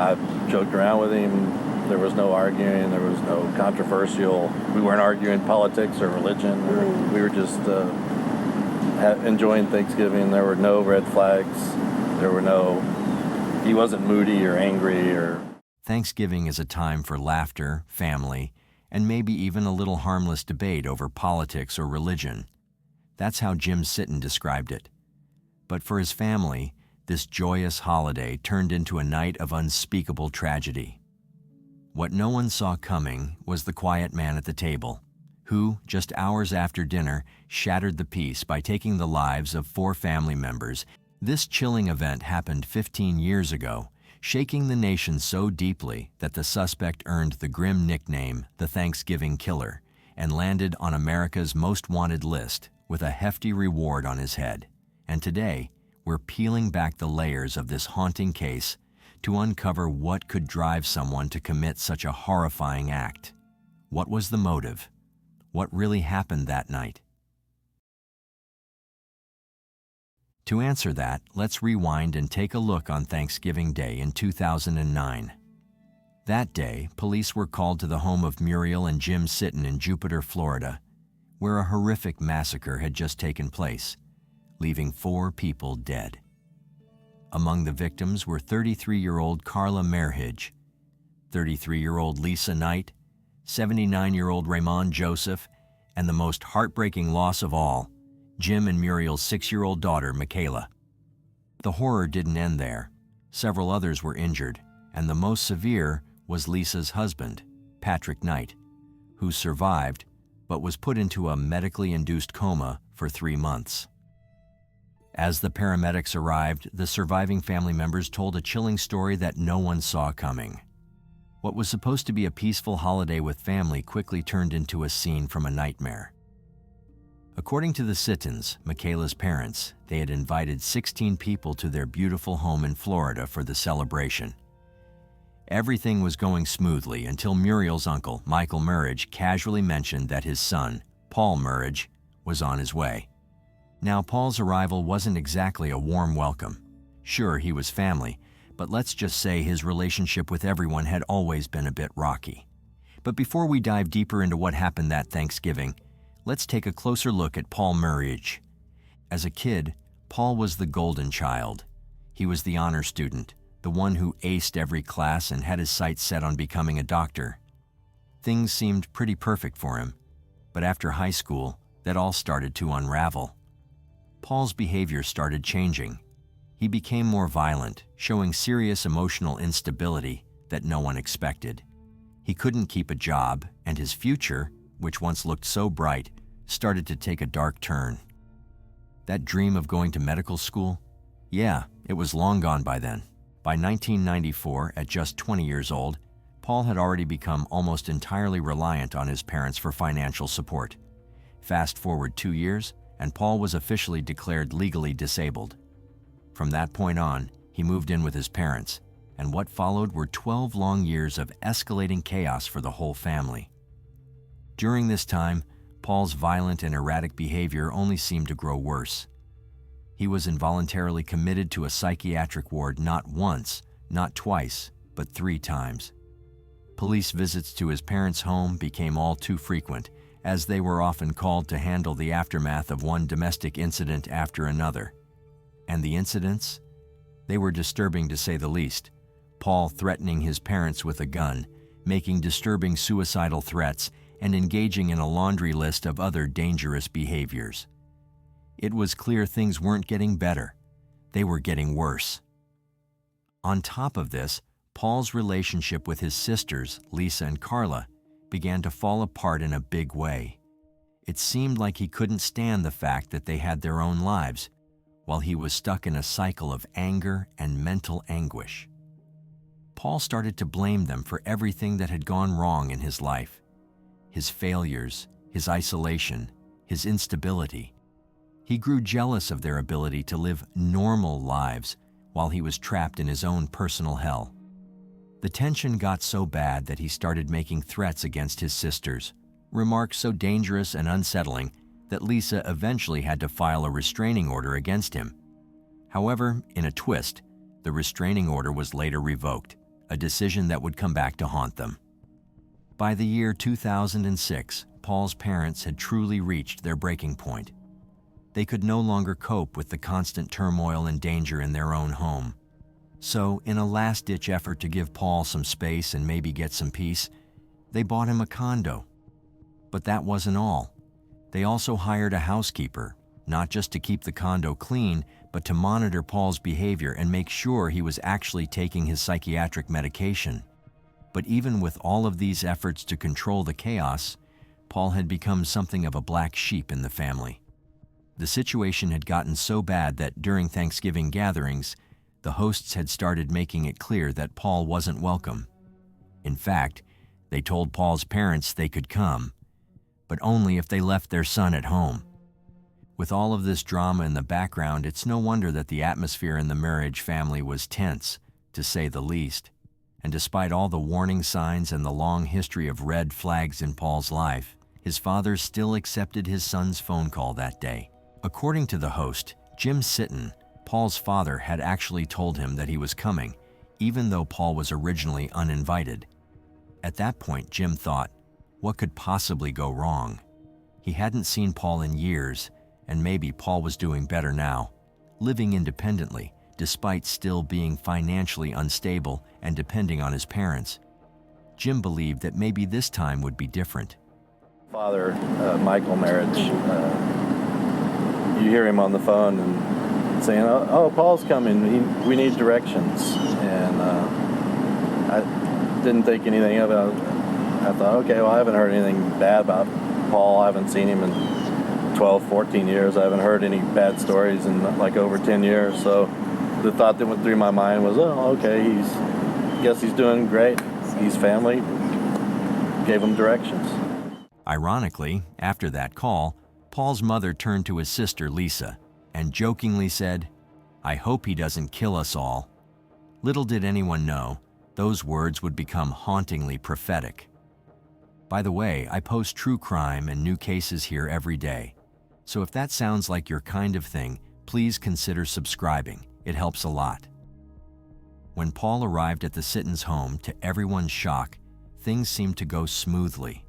I joked around with him. There was no arguing. There was no controversial. We weren't arguing politics or religion. We were just enjoying Thanksgiving. There were no red flags. He wasn't moody or angry or... Thanksgiving is a time for laughter, family, and maybe even a little harmless debate over politics or religion. That's how Jim Sitton described it. But for his family, this joyous holiday turned into a night of unspeakable tragedy. What no one saw coming was the quiet man at the table, who, just hours after dinner, shattered the peace by taking the lives of 4 family members. This chilling event happened 15 years ago, shaking the nation so deeply that the suspect earned the grim nickname, the Thanksgiving Killer, and landed on America's most wanted list with a hefty reward on his head. And today, we're peeling back the layers of this haunting case to uncover what could drive someone to commit such a horrifying act. What was the motive? What really happened that night? To answer that, let's rewind and take a look on Thanksgiving Day in 2009. That day, police were called to the home of Muriel and Jim Sitton in Jupiter, Florida, where a horrific massacre had just taken place, leaving 4 people dead. Among the victims were 33-year-old Carla Merhige, 33-year-old Lisa Knight, 79-year-old Raymond Joseph, and the most heartbreaking loss of all, Jim and Muriel's 6-year-old daughter, Michaela. The horror didn't end there. Several others were injured, and the most severe was Lisa's husband, Patrick Knight, who survived but was put into a medically induced coma for 3 months. As the paramedics arrived, the surviving family members told a chilling story that no one saw coming. What was supposed to be a peaceful holiday with family quickly turned into a scene from a nightmare. According to the Sittons, Michaela's parents, they had invited 16 people to their beautiful home in Florida for the celebration. Everything was going smoothly until Muriel's uncle, Michael Merhige, casually mentioned that his son, Paul Merhige, was on his way. Now, Paul's arrival wasn't exactly a warm welcome. Sure, he was family, but let's just say his relationship with everyone had always been a bit rocky. But before we dive deeper into what happened that Thanksgiving, let's take a closer look at Paul Merhige. As a kid, Paul was the golden child. He was the honor student, the one who aced every class and had his sights set on becoming a doctor. Things seemed pretty perfect for him, but after high school, that all started to unravel. Paul's behavior started changing. He became more violent, showing serious emotional instability that no one expected. He couldn't keep a job, and his future, which once looked so bright, started to take a dark turn. That dream of going to medical school? Yeah, it was long gone by then. By 1994, at just 20 years old, Paul had already become almost entirely reliant on his parents for financial support. Fast forward 2 years, and Paul was officially declared legally disabled. From that point on, he moved in with his parents, and what followed were 12 long years of escalating chaos for the whole family. During this time, Paul's violent and erratic behavior only seemed to grow worse. He was involuntarily committed to a psychiatric ward not once, not twice, but 3 times. Police visits to his parents' home became all too frequent, as they were often called to handle the aftermath of one domestic incident after another. And the incidents? They were disturbing to say the least. Paul threatening his parents with a gun, making disturbing suicidal threats, and engaging in a laundry list of other dangerous behaviors. It was clear things weren't getting better. They were getting worse. On top of this, Paul's relationship with his sisters, Lisa and Carla, began to fall apart in a big way. It seemed like he couldn't stand the fact that they had their own lives, while he was stuck in a cycle of anger and mental anguish. Paul started to blame them for everything that had gone wrong in his life. His failures, his isolation, his instability. He grew jealous of their ability to live normal lives while he was trapped in his own personal hell. The tension got so bad that he started making threats against his sisters, remarks so dangerous and unsettling that Lisa eventually had to file a restraining order against him. However, in a twist, the restraining order was later revoked, a decision that would come back to haunt them. By the year 2006, Paul's parents had truly reached their breaking point. They could no longer cope with the constant turmoil and danger in their own home. So, in a last-ditch effort to give Paul some space and maybe get some peace, they bought him a condo. But that wasn't all. They also hired a housekeeper, not just to keep the condo clean, but to monitor Paul's behavior and make sure he was actually taking his psychiatric medication. But even with all of these efforts to control the chaos, Paul had become something of a black sheep in the family. The situation had gotten so bad that during Thanksgiving gatherings, the hosts had started making it clear that Paul wasn't welcome. In fact, they told Paul's parents they could come, but only if they left their son at home. With all of this drama in the background, it's no wonder that the atmosphere in the Merhige family was tense, to say the least. And despite all the warning signs and the long history of red flags in Paul's life, his father still accepted his son's phone call that day. According to the host, Jim Sitton, Paul's father had actually told him that he was coming, even though Paul was originally uninvited. At that point, Jim thought, what could possibly go wrong? He hadn't seen Paul in years, and maybe Paul was doing better now, living independently, despite still being financially unstable and depending on his parents. Jim believed that maybe this time would be different. Father, Michael Merhige, you hear him on the phone and saying, oh, Paul's coming, we need directions. And I didn't think anything of it. I thought, okay, well, I haven't heard anything bad about Paul. I haven't seen him in 12, 14 years. I haven't heard any bad stories in like over 10 years. So the thought that went through my mind was, oh, okay, guess he's doing great. He's family. Gave him directions. Ironically, after that call, Paul's mother turned to his sister Lisa and jokingly said, I hope he doesn't kill us all. Little did anyone know, those words would become hauntingly prophetic. By the way, I post true crime and new cases here every day. So if that sounds like your kind of thing, please consider subscribing. It helps a lot. When Paul arrived at the Sittons' home, to everyone's shock, things seemed to go smoothly.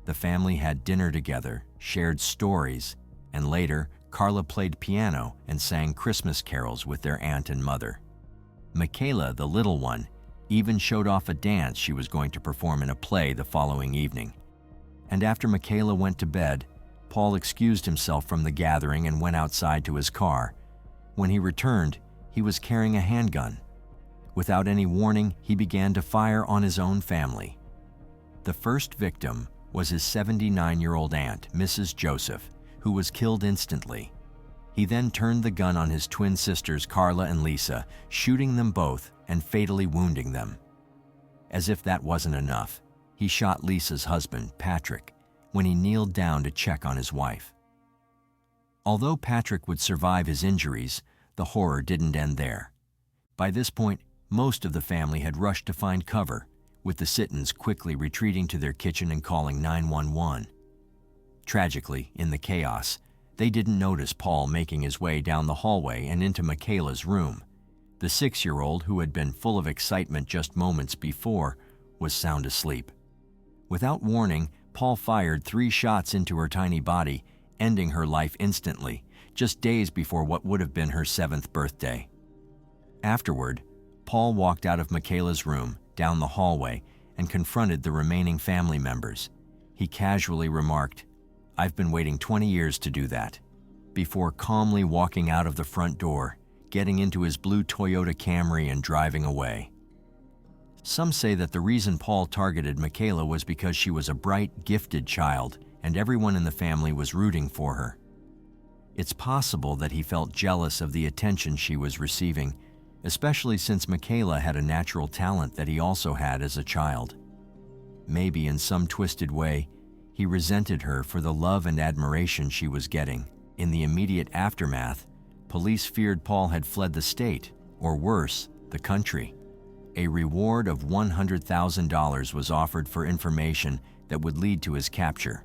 The family had dinner together, shared stories, and later, Carla played piano and sang Christmas carols with their aunt and mother. Michaela, the little one, even showed off a dance she was going to perform in a play the following evening. And after Michaela went to bed, Paul excused himself from the gathering and went outside to his car. When he returned, he was carrying a handgun. Without any warning, he began to fire on his own family. The first victim was his 79-year-old aunt, Mrs. Joseph, who was killed instantly. He then turned the gun on his twin sisters, Carla and Lisa, shooting them both and fatally wounding them. As if that wasn't enough, he shot Lisa's husband, Patrick, when he kneeled down to check on his wife. Although Patrick would survive his injuries, the horror didn't end there. By this point, most of the family had rushed to find cover, with the Sittons quickly retreating to their kitchen and calling 911. Tragically, in the chaos, they didn't notice Paul making his way down the hallway and into Michaela's room. The 6-year-old, who had been full of excitement just moments before, was sound asleep. Without warning, Paul fired 3 shots into her tiny body, ending her life instantly, just days before what would have been her 7th birthday. Afterward, Paul walked out of Michaela's room, down the hallway, and confronted the remaining family members. He casually remarked, "I've been waiting 20 years to do that," before calmly walking out of the front door, getting into his blue Toyota Camry and driving away. Some say that the reason Paul targeted Michaela was because she was a bright, gifted child, and everyone in the family was rooting for her. It's possible that he felt jealous of the attention she was receiving, especially since Michaela had a natural talent that he also had as a child. Maybe in some twisted way, he resented her for the love and admiration she was getting. In the immediate aftermath, police feared Paul had fled the state, or worse, the country. A reward of $100,000 was offered for information that would lead to his capture.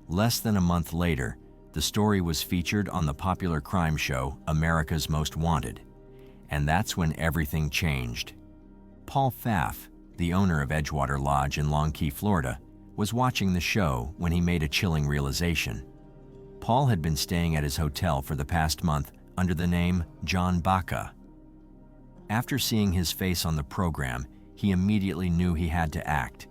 Less than a month later, the story was featured on the popular crime show America's Most Wanted. And that's when everything changed. Paul Pfaff, the owner of Edgewater Lodge in Long Key, Florida, was watching the show when he made a chilling realization. Paul had been staying at his hotel for the past month under the name John Baca. After seeing his face on the program, he immediately knew he had to act.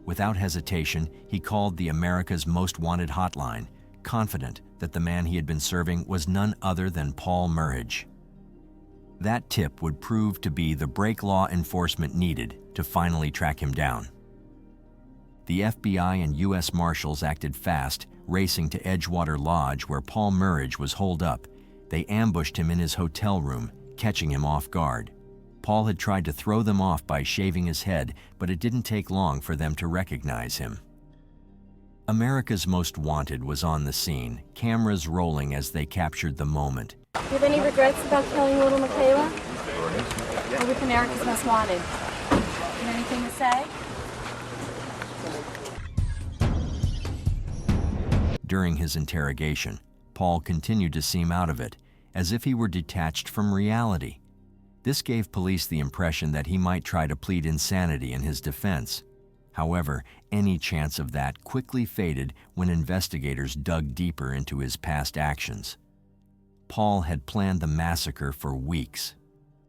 Without hesitation, he called the America's Most Wanted hotline, confident that the man he had been serving was none other than Paul Merhige. That tip would prove to be the break law enforcement needed to finally track him down. The FBI and U.S. Marshals acted fast, racing to Edgewater Lodge where Paul Merhige was holed up. They ambushed him in his hotel room, catching him off guard. Paul had tried to throw them off by shaving his head, but it didn't take long for them to recognize him. America's Most Wanted was on the scene, cameras rolling as they captured the moment. Do you have any regrets about killing little Michaela? Or with America's Most Wanted? You have anything to say? During his interrogation, Paul continued to seem out of it, as if he were detached from reality. This gave police the impression that he might try to plead insanity in his defense. However, any chance of that quickly faded when investigators dug deeper into his past actions. Paul had planned the massacre for weeks.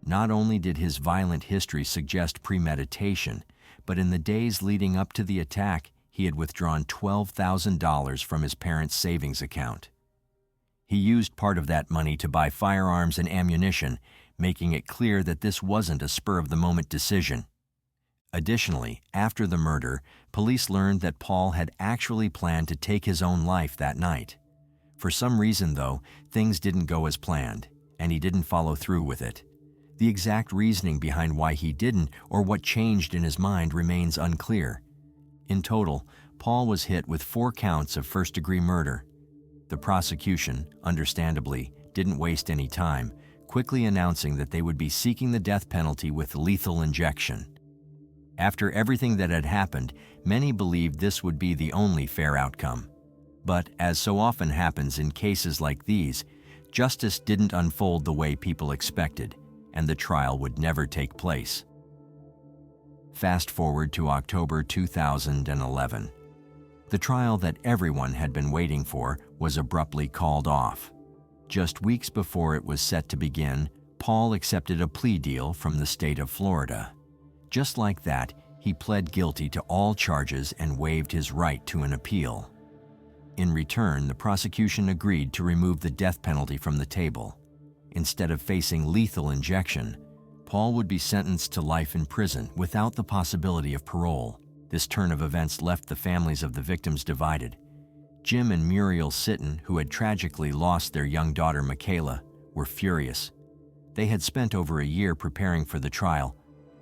Not only did his violent history suggest premeditation, but in the days leading up to the attack, he had withdrawn $12,000 from his parents' savings account. He used part of that money to buy firearms and ammunition, making it clear that this wasn't a spur-of-the-moment decision. Additionally, after the murder, police learned that Paul had actually planned to take his own life that night. For some reason, though, things didn't go as planned, and he didn't follow through with it. The exact reasoning behind why he didn't or what changed in his mind remains unclear. In total, Paul was hit with 4 counts of first-degree murder. The prosecution, understandably, didn't waste any time, quickly announcing that they would be seeking the death penalty with lethal injection. After everything that had happened, many believed this would be the only fair outcome. But, as so often happens in cases like these, justice didn't unfold the way people expected, and the trial would never take place. Fast forward to October 2011. The trial that everyone had been waiting for was abruptly called off. Just weeks before it was set to begin, Paul accepted a plea deal from the state of Florida. Just like that, he pled guilty to all charges and waived his right to an appeal. In return, the prosecution agreed to remove the death penalty from the table. Instead of facing lethal injection, Paul would be sentenced to life in prison without the possibility of parole. This turn of events left the families of the victims divided. Jim and Muriel Sitton, who had tragically lost their young daughter Michaela, were furious. They had spent over a year preparing for the trial,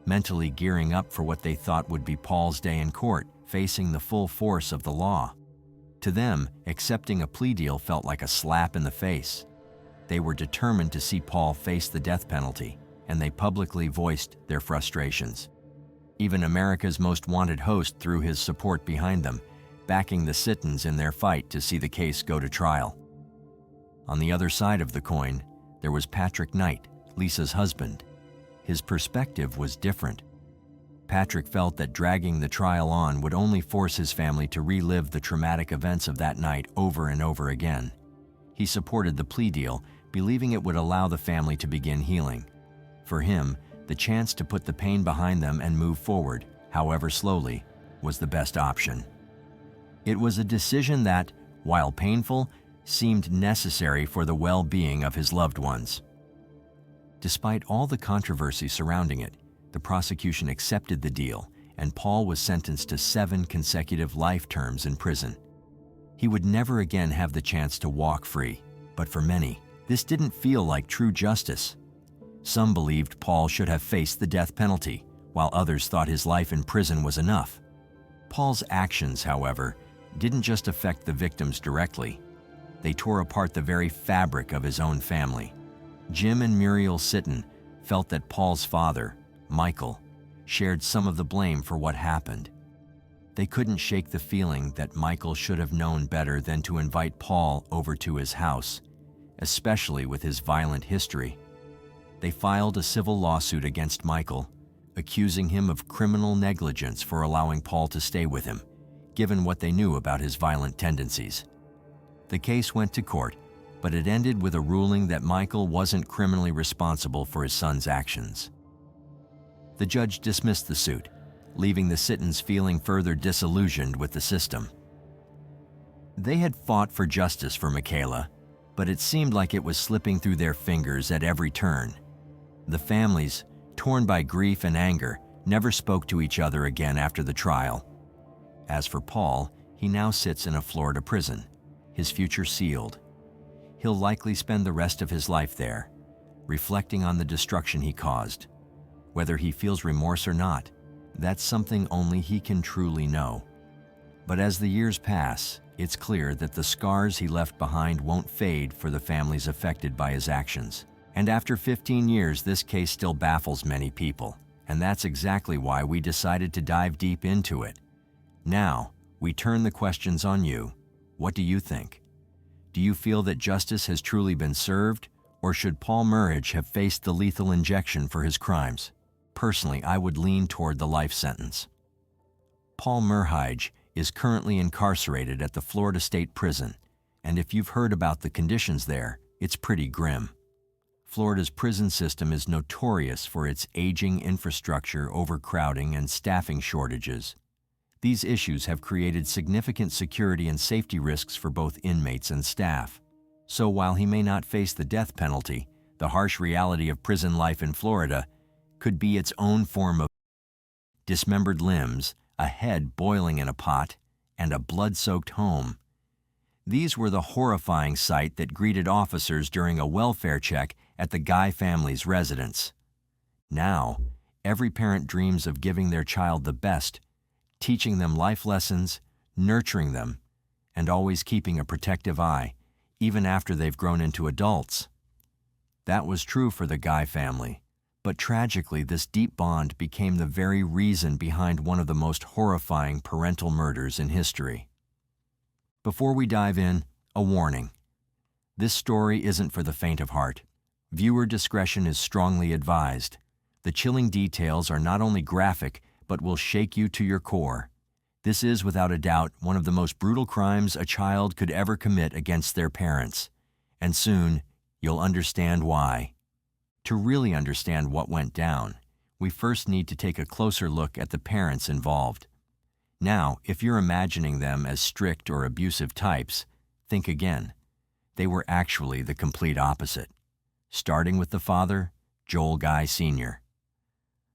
mentally gearing up for what they thought would be Paul's day in court, facing the full force of the law. To them, accepting a plea deal felt like a slap in the face. They were determined to see Paul face the death penalty, and they publicly voiced their frustrations. Even America's Most Wanted host threw his support behind them, backing the Sittons in their fight to see the case go to trial. On the other side of the coin, there was Patrick Knight, Lisa's husband. His perspective was different. Patrick felt that dragging the trial on would only force his family to relive the traumatic events of that night over and over again. He supported the plea deal, believing it would allow the family to begin healing. For him, the chance to put the pain behind them and move forward, however slowly, was the best option. It was a decision that, while painful, seemed necessary for the well-being of his loved ones. Despite all the controversy surrounding it, the prosecution accepted the deal, and Paul was sentenced to 7 consecutive life terms in prison. He would never again have the chance to walk free, but for many, this didn't feel like true justice. Some believed Paul should have faced the death penalty, while others thought his life in prison was enough. Paul's actions, however, didn't just affect the victims directly. They tore apart the very fabric of his own family. Jim and Muriel Sitton felt that Paul's father, Michael, shared some of the blame for what happened. They couldn't shake the feeling that Michael should have known better than to invite Paul over to his house, especially with his violent history. They filed a civil lawsuit against Michael, accusing him of criminal negligence for allowing Paul to stay with him, given what they knew about his violent tendencies. The case went to court, but it ended with a ruling that Michael wasn't criminally responsible for his son's actions. The judge dismissed the suit, leaving the Sittons feeling further disillusioned with the system. They had fought for justice for Michaela, but it seemed like it was slipping through their fingers at every turn. The families, torn by grief and anger, never spoke to each other again after the trial. As for Paul, he now sits in a Florida prison, his future sealed. He'll likely spend the rest of his life there, reflecting on the destruction he caused. Whether he feels remorse or not, that's something only he can truly know. But as the years pass, it's clear that the scars he left behind won't fade for the families affected by his actions. And after 15 years, this case still baffles many people, and that's exactly why we decided to dive deep into it. Now, we turn the questions on you. What do you think? Do you feel that justice has truly been served, or should Paul Merhige have faced the lethal injection for his crimes? Personally, I would lean toward the life sentence. Paul Merhige is currently incarcerated at the Florida State Prison, and if you've heard about the conditions there, it's pretty grim. Florida's prison system is notorious for its aging infrastructure, overcrowding, and staffing shortages. These issues have created significant security and safety risks for both inmates and staff. So while he may not face the death penalty, the harsh reality of prison life in Florida could be its own form of dismembered limbs, a head boiling in a pot, and a blood-soaked home. These were the horrifying sight that greeted officers during a welfare check at the Guy family's residence. Now, every parent dreams of giving their child the best, teaching them life lessons, nurturing them, and always keeping a protective eye, even after they've grown into adults. That was true for the Guy family, but tragically this deep bond became the very reason behind one of the most horrifying parental murders in history. Before we dive in, a warning. This story isn't for the faint of heart. Viewer discretion is strongly advised. The chilling details are not only graphic, but will shake you to your core. This is, without a doubt, one of the most brutal crimes a child could ever commit against their parents. And soon, you'll understand why. To really understand what went down, we first need to take a closer look at the parents involved. Now, if you're imagining them as strict or abusive types, think again. They were actually the complete opposite. Starting with the father, Joel Guy Sr.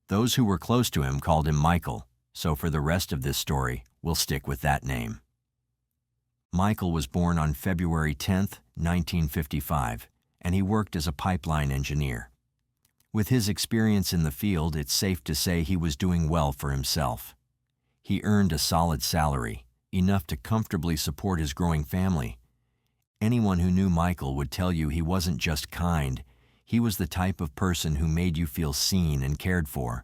Those who were close to him called him Michael, so for the rest of this story, we'll stick with that name. Michael was born on February 10, 1955, and he worked as a pipeline engineer. With his experience in the field, it's safe to say he was doing well for himself. He earned a solid salary, enough to comfortably support his growing family. Anyone who knew Michael would tell you he wasn't just kind, he was the type of person who made you feel seen and cared for,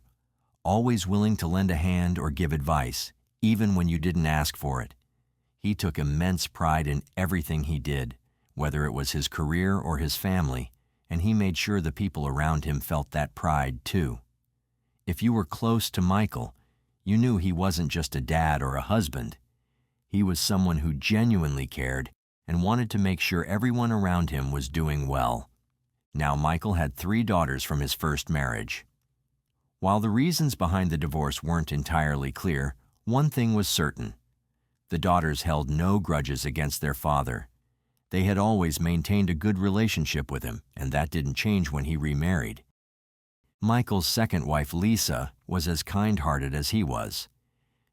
always willing to lend a hand or give advice, even when you didn't ask for it. He took immense pride in everything he did, whether it was his career or his family, and he made sure the people around him felt that pride too. If you were close to Michael, you knew he wasn't just a dad or a husband. He was someone who genuinely cared and wanted to make sure everyone around him was doing well. Now, Michael had 3 daughters from his first marriage. While the reasons behind the divorce weren't entirely clear, one thing was certain. The daughters held no grudges against their father. They had always maintained a good relationship with him, and that didn't change when he remarried. Michael's second wife, Lisa, was as kind-hearted as he was.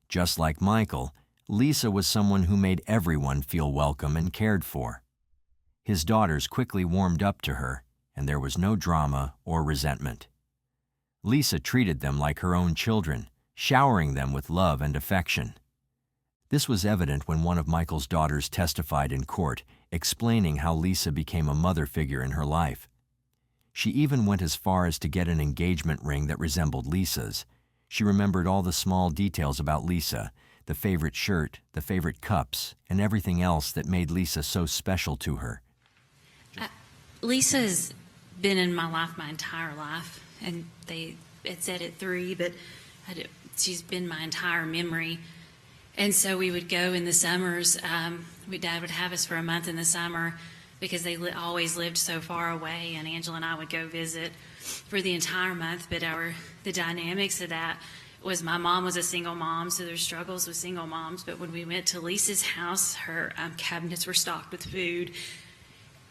Just like Michael, Lisa was someone who made everyone feel welcome and cared for. His daughters quickly warmed up to her, and there was no drama or resentment. Lisa treated them like her own children, showering them with love and affection. This was evident when one of Michael's daughters testified in court, explaining how Lisa became a mother figure in her life. She even went as far as to get an engagement ring that resembled Lisa's. She remembered all the small details about Lisa, the favorite shirt, the favorite cups, and everything else that made Lisa so special to her. Lisa's been in my life my entire life, and had said at 3, but she's been my entire memory. And so we would go in the summers. Dad would have us for a month in the summer because they always lived so far away, and Angela and I would go visit for the entire month. But the dynamics of that was my mom was a single mom, so there's struggles with single moms. But when we went to Lisa's house, her cabinets were stocked with food,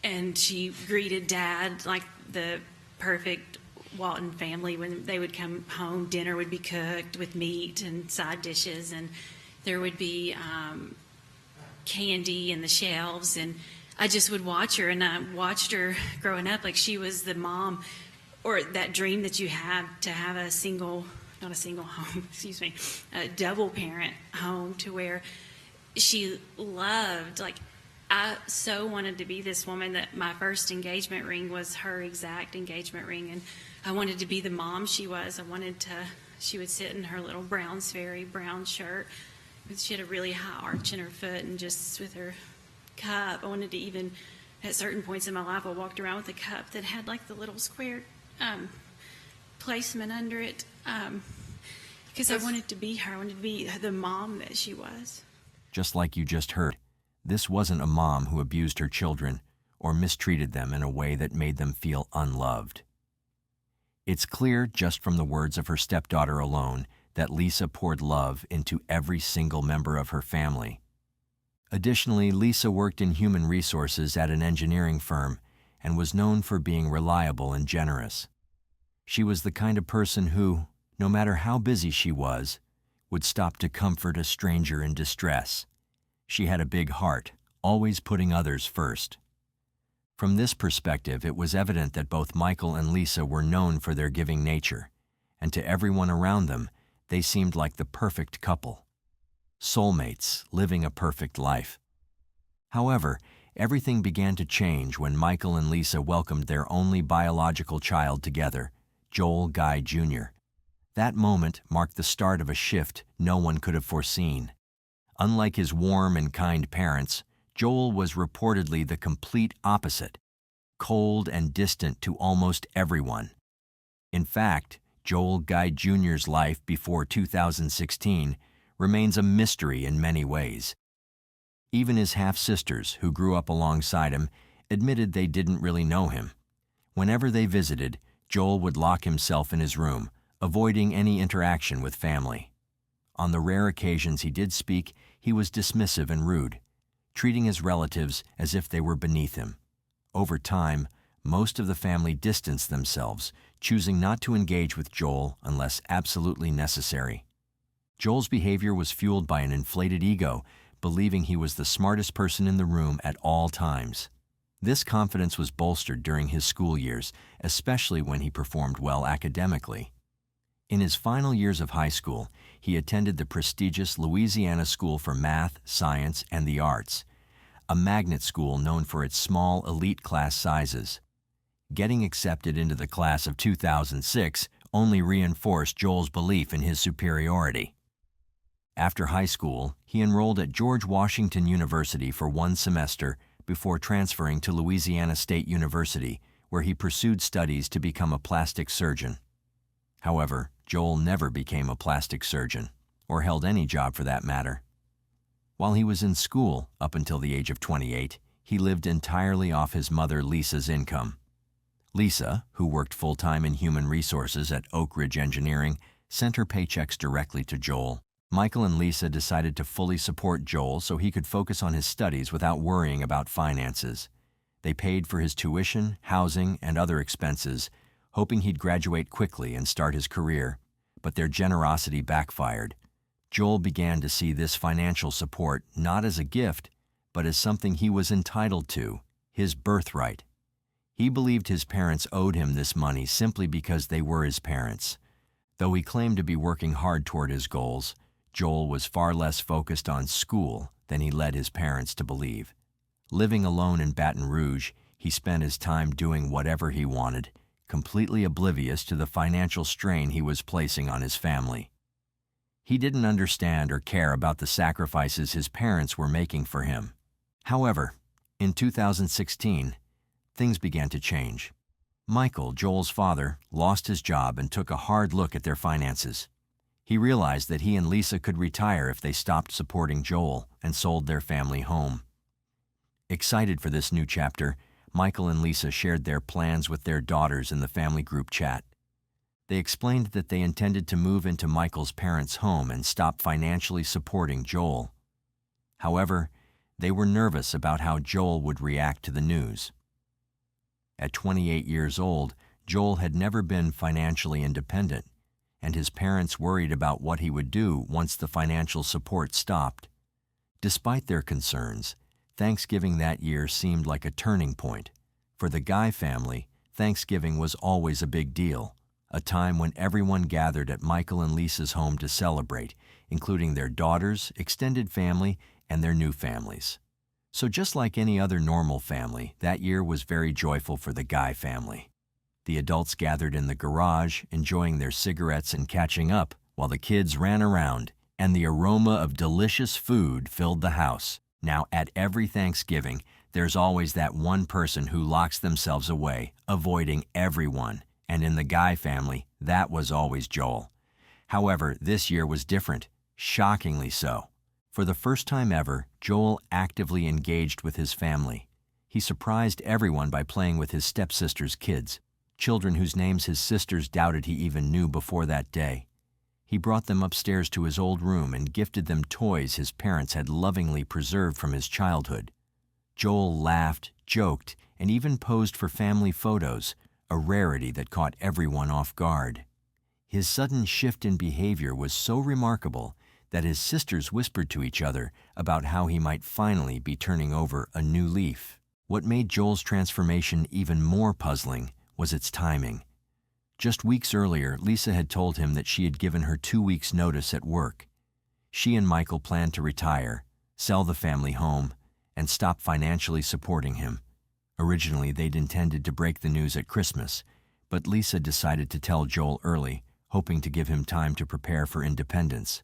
and she greeted Dad like the perfect Walton family. When they would come home, dinner would be cooked with meat and side dishes, and there would be candy in the shelves. And I just would watch her, and I watched her growing up like she was the mom, or that dream that you have to have a double parent home, to where she loved, like, I so wanted to be this woman that my first engagement ring was her exact engagement ring, and I wanted to be the mom she was. She would sit in her little brown Sperry brown shirt. She had a really high arch in her foot, and just with her cup, I wanted to even, at certain points in my life, I walked around with a cup that had like the little square placement under it, because I wanted to be her. I wanted to be the mom that she was. Just like you just heard, this wasn't a mom who abused her children or mistreated them in a way that made them feel unloved. It's clear just from the words of her stepdaughter alone that Lisa poured love into every single member of her family. Additionally, Lisa worked in human resources at an engineering firm and was known for being reliable and generous. She was the kind of person who, no matter how busy she was, would stop to comfort a stranger in distress. She had a big heart, always putting others first. From this perspective, it was evident that both Michael and Lisa were known for their giving nature, and to everyone around them, they seemed like the perfect couple. Soulmates living a perfect life. However, everything began to change when Michael and Lisa welcomed their only biological child together, Joel Guy Jr. That moment marked the start of a shift no one could have foreseen. Unlike his warm and kind parents, Joel was reportedly the complete opposite, cold and distant to almost everyone. In fact, Joel Guy Jr.'s life before 2016 remains a mystery in many ways. Even his half-sisters, who grew up alongside him, admitted they didn't really know him. Whenever they visited, Joel would lock himself in his room, avoiding any interaction with family. On the rare occasions he did speak, he was dismissive and rude, treating his relatives as if they were beneath him. Over time, most of the family distanced themselves, choosing not to engage with Joel unless absolutely necessary. Joel's behavior was fueled by an inflated ego, believing he was the smartest person in the room at all times. This confidence was bolstered during his school years, especially when he performed well academically. In his final years of high school, he attended the prestigious Louisiana School for Math, Science, and the Arts, a magnet school known for its small elite class sizes. Getting accepted into the class of 2006 only reinforced Joel's belief in his superiority. After high school, he enrolled at George Washington University for 1 semester before transferring to Louisiana State University, where he pursued studies to become a plastic surgeon. However, Joel never became a plastic surgeon, or held any job for that matter. While he was in school, up until the age of 28, he lived entirely off his mother Lisa's income. Lisa, who worked full-time in human resources at Oak Ridge Engineering, sent her paychecks directly to Joel. Michael and Lisa decided to fully support Joel so he could focus on his studies without worrying about finances. They paid for his tuition, housing, and other expenses, hoping he'd graduate quickly and start his career, but their generosity backfired. Joel began to see this financial support not as a gift, but as something he was entitled to, his birthright. He believed his parents owed him this money simply because they were his parents. Though he claimed to be working hard toward his goals, Joel was far less focused on school than he led his parents to believe. Living alone in Baton Rouge, he spent his time doing whatever he wanted, completely oblivious to the financial strain he was placing on his family. He didn't understand or care about the sacrifices his parents were making for him. However, in 2016, things began to change. Michael, Joel's father, lost his job and took a hard look at their finances. He realized that he and Lisa could retire if they stopped supporting Joel and sold their family home. Excited for this new chapter, Michael and Lisa shared their plans with their daughters in the family group chat. They explained that they intended to move into Michael's parents' home and stop financially supporting Joel. However, they were nervous about how Joel would react to the news. At 28 years old, Joel had never been financially independent, and his parents worried about what he would do once the financial support stopped. Despite their concerns, Thanksgiving that year seemed like a turning point. For the Guy family, Thanksgiving was always a big deal, a time when everyone gathered at Michael and Lisa's home to celebrate, including their daughters, extended family, and their new families. So just like any other normal family, that year was very joyful for the Guy family. The adults gathered in the garage, enjoying their cigarettes and catching up, while the kids ran around, and the aroma of delicious food filled the house. Now, at every Thanksgiving, there's always that one person who locks themselves away, avoiding everyone, and in the Guy family, that was always Joel. However, this year was different, shockingly so. For the first time ever, Joel actively engaged with his family. He surprised everyone by playing with his stepsister's kids, children whose names his sisters doubted he even knew before that day. He brought them upstairs to his old room and gifted them toys his parents had lovingly preserved from his childhood. Joel laughed, joked, and even posed for family photos, a rarity that caught everyone off guard. His sudden shift in behavior was so remarkable that his sisters whispered to each other about how he might finally be turning over a new leaf. What made Joel's transformation even more puzzling was its timing. Just weeks earlier, Lisa had told him that she had given her 2 weeks' notice at work. She and Michael planned to retire, sell the family home, and stop financially supporting him. Originally, they'd intended to break the news at Christmas, but Lisa decided to tell Joel early, hoping to give him time to prepare for independence.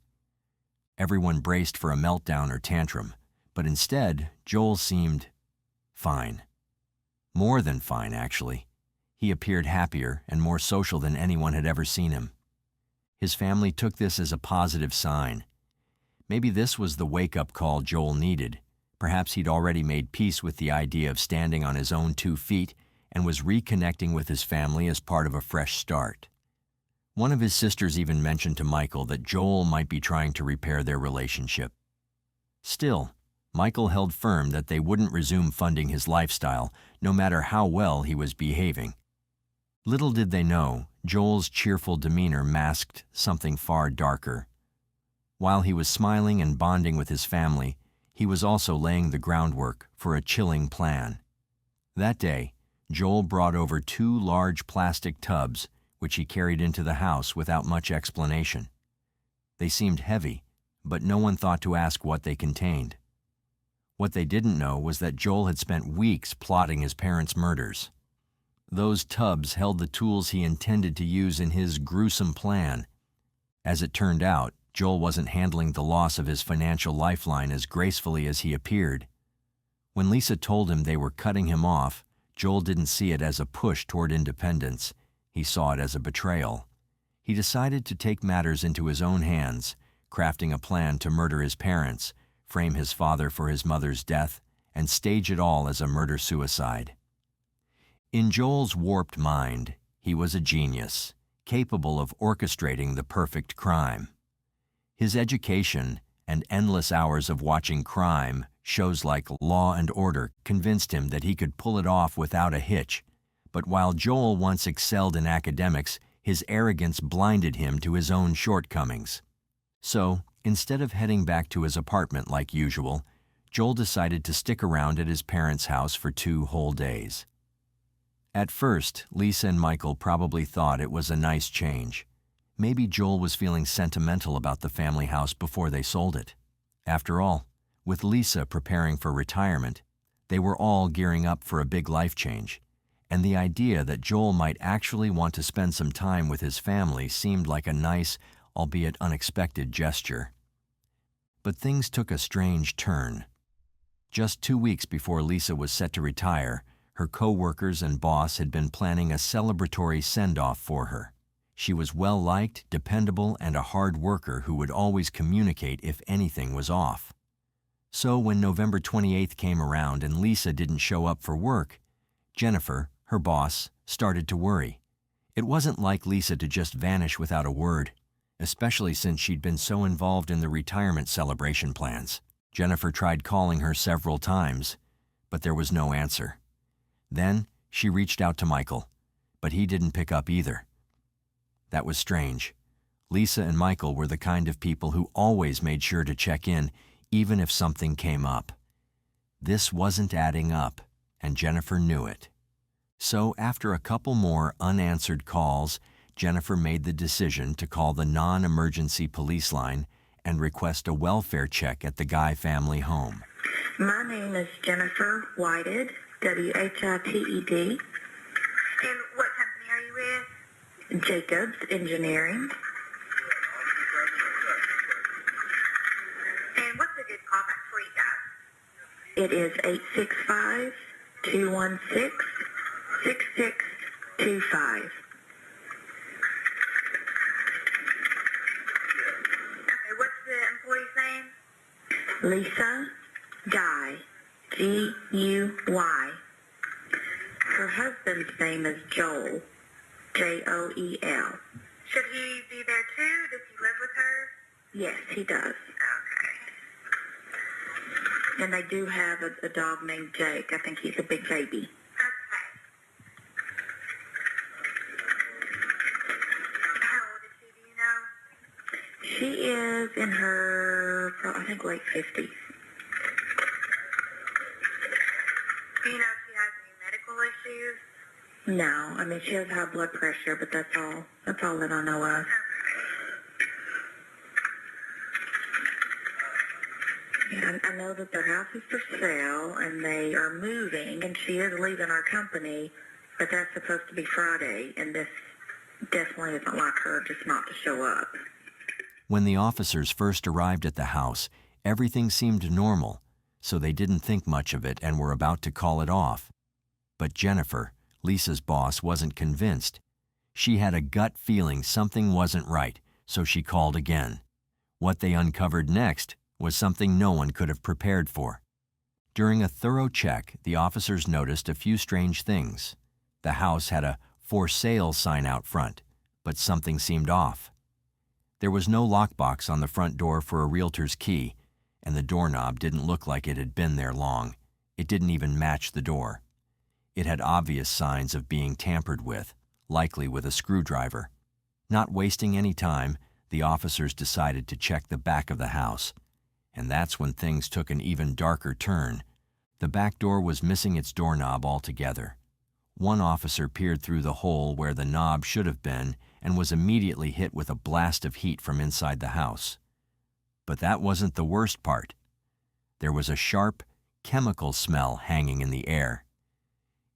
Everyone braced for a meltdown or tantrum, but instead, Joel seemed fine. More than fine, actually. He appeared happier and more social than anyone had ever seen him. His family took this as a positive sign. Maybe this was the wake-up call Joel needed. Perhaps he'd already made peace with the idea of standing on his own 2 feet and was reconnecting with his family as part of a fresh start. One of his sisters even mentioned to Michael that Joel might be trying to repair their relationship. Still, Michael held firm that they wouldn't resume funding his lifestyle, no matter how well he was behaving. Little did they know, Joel's cheerful demeanor masked something far darker. While he was smiling and bonding with his family, he was also laying the groundwork for a chilling plan. That day, Joel brought over 2 large plastic tubs, which he carried into the house without much explanation. They seemed heavy, but no one thought to ask what they contained. What they didn't know was that Joel had spent weeks plotting his parents' murders. Those tubs held the tools he intended to use in his gruesome plan. As it turned out, Joel wasn't handling the loss of his financial lifeline as gracefully as he appeared. When Lisa told him they were cutting him off, Joel didn't see it as a push toward independence. He saw it as a betrayal. He decided to take matters into his own hands, crafting a plan to murder his parents, frame his father for his mother's death, and stage it all as a murder-suicide. In Joel's warped mind, he was a genius, capable of orchestrating the perfect crime. His education and endless hours of watching crime, shows like Law and Order, convinced him that he could pull it off without a hitch. But while Joel once excelled in academics, his arrogance blinded him to his own shortcomings. So, instead of heading back to his apartment like usual, Joel decided to stick around at his parents' house for 2 whole days. At first, Lisa and Michael probably thought it was a nice change. Maybe Joel was feeling sentimental about the family house before they sold it. After all, with Lisa preparing for retirement, they were all gearing up for a big life change, and the idea that Joel might actually want to spend some time with his family seemed like a nice, albeit unexpected gesture. But things took a strange turn. Just 2 weeks before Lisa was set to retire, Her co-workers and boss had been planning a celebratory send-off for her. She was well-liked, dependable, and a hard worker who would always communicate if anything was off. So when November 28th came around and Lisa didn't show up for work, Jennifer, her boss, started to worry. It wasn't like Lisa to just vanish without a word, especially since she'd been so involved in the retirement celebration plans. Jennifer tried calling her several times, but there was no answer. Then she reached out to Michael, but he didn't pick up either. That was strange. Lisa and Michael were the kind of people who always made sure to check in, even if something came up. This wasn't adding up, and Jennifer knew it. So after a couple more unanswered calls, Jennifer made the decision to call the non-emergency police line and request a welfare check at the Guy family home. My name is Jennifer Whited, W-H-I-T-E-D. And what company are you with? Jacobs Engineering. And what's a good callback for you guys? It is 865-216-6625. Okay, what's the employee's name? Lisa Guy, G-U-Y. Her husband's name is Joel, J-O-E-L. Should he be there too? Does he live with her? Yes, he does. Okay. And they do have a dog named Jake. I think he's a big baby. Okay. How old is she, do you know? She is in her, I think, late 50s. Do you know if she has any medical issues? No, I mean, she has high blood pressure, but that's all that I know of. Yeah, I know that their house is for sale, and they are moving, and she is leaving our company, but that's supposed to be Friday, and this definitely isn't like her just not to show up. When the officers first arrived at the house, everything seemed normal, so they didn't think much of it and were about to call it off. But Jennifer, Lisa's boss, wasn't convinced. She had a gut feeling something wasn't right, so she called again. What they uncovered next was something no one could have prepared for. During a thorough check, the officers noticed a few strange things. The house had a "for sale" sign out front, but something seemed off. There was no lockbox on the front door for a realtor's key, and the doorknob didn't look like it had been there long. It didn't even match the door. It had obvious signs of being tampered with, likely with a screwdriver. Not wasting any time, the officers decided to check the back of the house. And that's when things took an even darker turn. The back door was missing its doorknob altogether. One officer peered through the hole where the knob should have been and was immediately hit with a blast of heat from inside the house. But that wasn't the worst part. There was a sharp, chemical smell hanging in the air.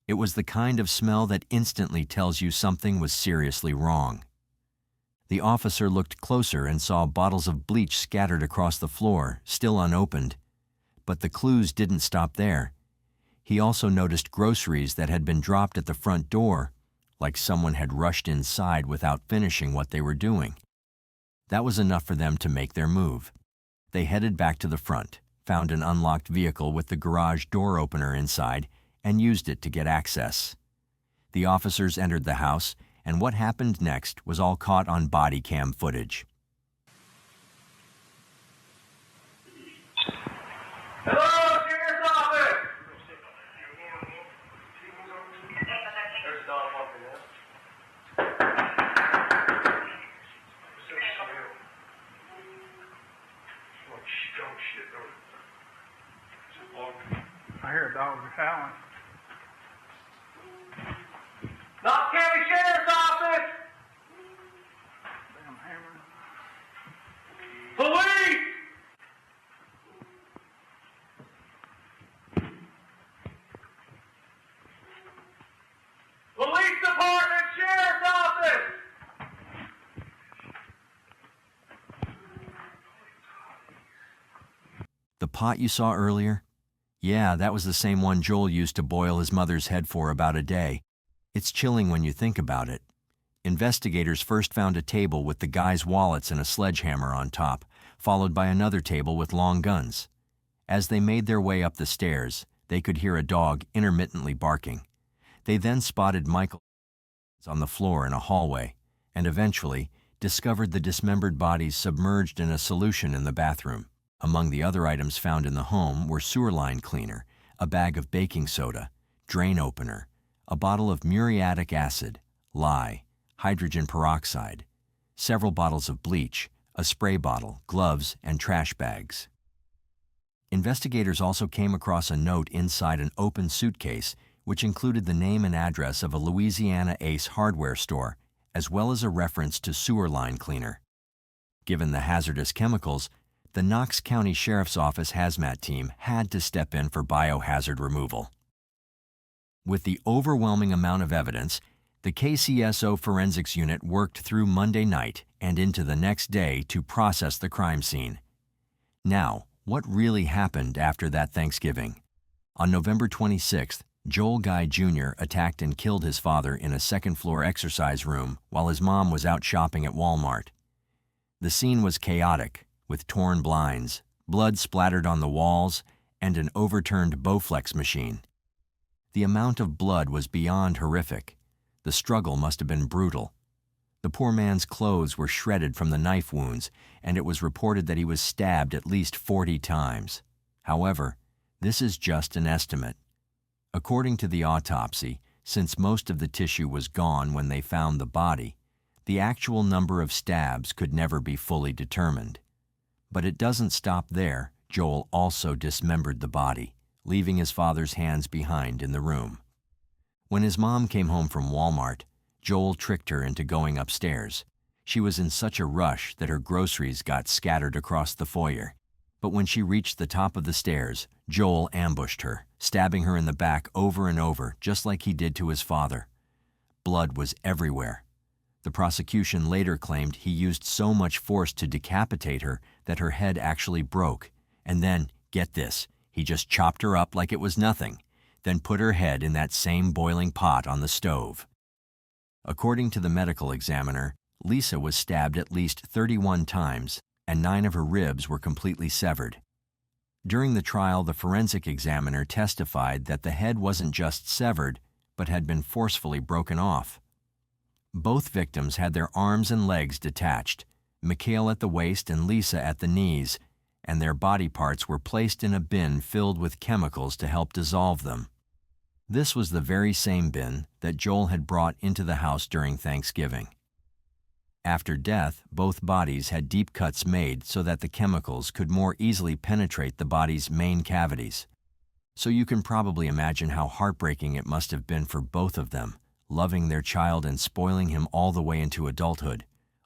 It was the kind of smell that instantly tells you something was seriously wrong. The officer looked closer and saw bottles of bleach scattered across the floor, still unopened. But the clues didn't stop there. He also noticed groceries that had been dropped at the front door, like someone had rushed inside without finishing what they were doing. That was enough for them to make their move. They headed back to the front, found an unlocked vehicle with the garage door opener inside, and used it to get access. The officers entered the house, and what happened next was all caught on body cam footage. Hello, Sheriff's Office! There's Don walking there. Oh, shit. I hear a dog howling. Knox County Sheriff's Office! Damn hammer. Police! Police Department, Sheriff's Office! The pot you saw earlier? Yeah, that was the same one Joel used to boil his mother's head for about a day. It's chilling when you think about it. Investigators first found a table with the guy's wallets and a sledgehammer on top, followed by another table with long guns. As they made their way up the stairs, they could hear a dog intermittently barking. They then spotted Michael on the floor in a hallway, and eventually discovered the dismembered bodies submerged in a solution in the bathroom. Among the other items found in the home were sewer line cleaner, a bag of baking soda, drain opener, a bottle of muriatic acid, lye, hydrogen peroxide, several bottles of bleach, a spray bottle, gloves, and trash bags. Investigators also came across a note inside an open suitcase which included the name and address of a Louisiana Ace hardware store, as well as a reference to sewer line cleaner. Given the hazardous chemicals, the Knox County Sheriff's Office hazmat team had to step in for biohazard removal. With the overwhelming amount of evidence, the KCSO Forensics Unit worked through Monday night and into the next day to process the crime scene. Now, what really happened after that Thanksgiving? On November 26th, Joel Guy Jr. attacked and killed his father in a second-floor exercise room while his mom was out shopping at Walmart. The scene was chaotic, with torn blinds, blood splattered on the walls, and an overturned Bowflex machine. The amount of blood was beyond horrific. The struggle must have been brutal. The poor man's clothes were shredded from the knife wounds, and it was reported that he was stabbed at least 40 times. However, this is just an estimate. According to the autopsy, since most of the tissue was gone when they found the body, the actual number of stabs could never be fully determined. But it doesn't stop there. Joel also dismembered the body, leaving his father's hands behind in the room. When his mom came home from Walmart, Joel tricked her into going upstairs. She was in such a rush that her groceries got scattered across the foyer. But when she reached the top of the stairs, Joel ambushed her, stabbing her in the back over and over, just like he did to his father. Blood was everywhere. The prosecution later claimed he used so much force to decapitate her that her head actually broke. And then, get this, he just chopped her up like it was nothing, then put her head in that same boiling pot on the stove. According to the medical examiner, Lisa was stabbed at least 31 times, and 9 of her ribs were completely severed. During the trial, the forensic examiner testified that the head wasn't just severed, but had been forcefully broken off. Both victims had their arms and legs detached, Mikhail at the waist and Lisa at the knees, and their body parts were placed in a bin filled with chemicals to help dissolve them. This was the very same bin that Joel had brought into the house during Thanksgiving. After death, both bodies had deep cuts made so that the chemicals could more easily penetrate the body's main cavities. So you can probably imagine how heartbreaking it must have been for both of them, loving their child and spoiling him all the way into adulthood,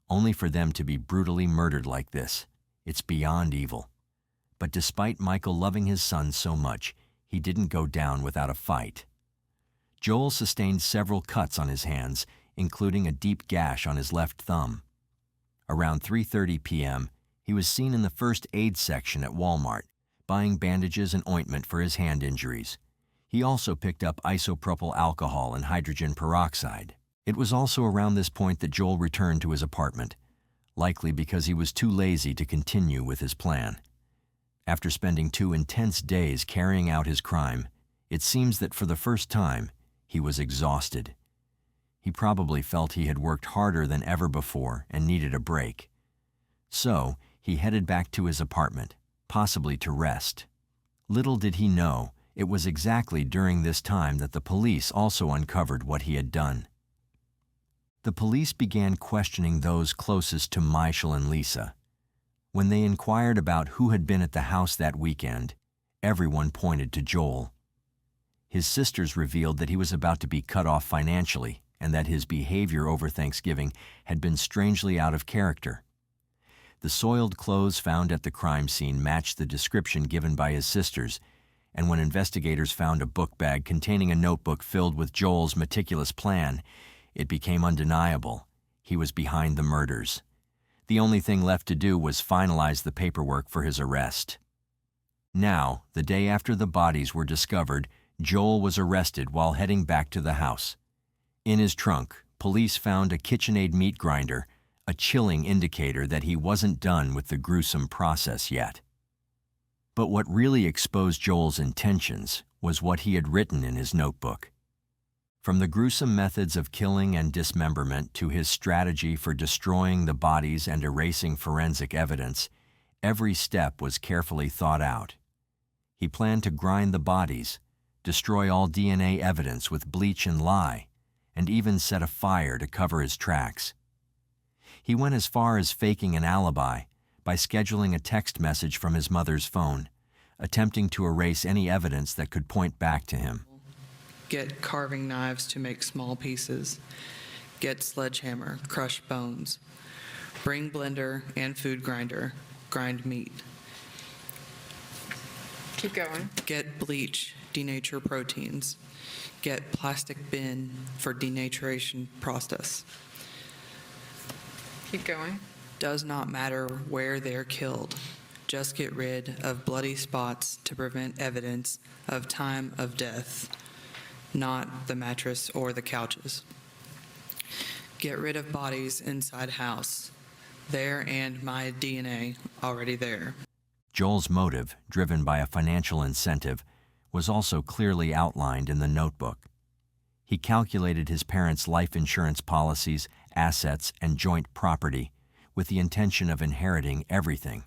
only for them to be brutally murdered like this. It's beyond evil. But despite Michael loving his son so much, he didn't go down without a fight. Joel sustained several cuts on his hands, including a deep gash on his left thumb. Around 3:30 p.m., he was seen in the first aid section at Walmart, buying bandages and ointment for his hand injuries. He also picked up isopropyl alcohol and hydrogen peroxide. It was also around this point that Joel returned to his apartment, likely because he was too lazy to continue with his plan. After spending 2 intense days carrying out his crime, it seems that for the first time, he was exhausted. He probably felt he had worked harder than ever before and needed a break. So, he headed back to his apartment, possibly to rest. Little did he know, it was exactly during this time that the police also uncovered what he had done. The police began questioning those closest to Michael and Lisa. When they inquired about who had been at the house that weekend, everyone pointed to Joel. His sisters revealed that he was about to be cut off financially and that his behavior over Thanksgiving had been strangely out of character. The soiled clothes found at the crime scene matched the description given by his sisters, and when investigators found a book bag containing a notebook filled with Joel's meticulous plan, it became undeniable. He was behind the murders. The only thing left to do was finalize the paperwork for his arrest. Now, the day after the bodies were discovered, Joel was arrested while heading back to the house. In his trunk, police found a KitchenAid meat grinder, a chilling indicator that he wasn't done with the gruesome process yet. But what really exposed Joel's intentions was what he had written in his notebook. From the gruesome methods of killing and dismemberment to his strategy for destroying the bodies and erasing forensic evidence, every step was carefully thought out. He planned to grind the bodies, destroy all DNA evidence with bleach and lye, and even set a fire to cover his tracks. He went as far as faking an alibi by scheduling a text message from his mother's phone, attempting to erase any evidence that could point back to him. Get carving knives to make small pieces. Get sledgehammer, crush bones. Bring blender and food grinder, grind meat. Keep going. Get bleach, denature proteins. Get plastic bin for denaturation process. Keep going. Does not matter where they're killed. Just get rid of bloody spots to prevent evidence of time of death, not the mattress or the couches. Get rid of bodies inside house. There and my DNA already there. Joel's motive, driven by a financial incentive, was also clearly outlined in the notebook. He calculated his parents' life insurance policies, assets, and joint property with the intention of inheriting everything.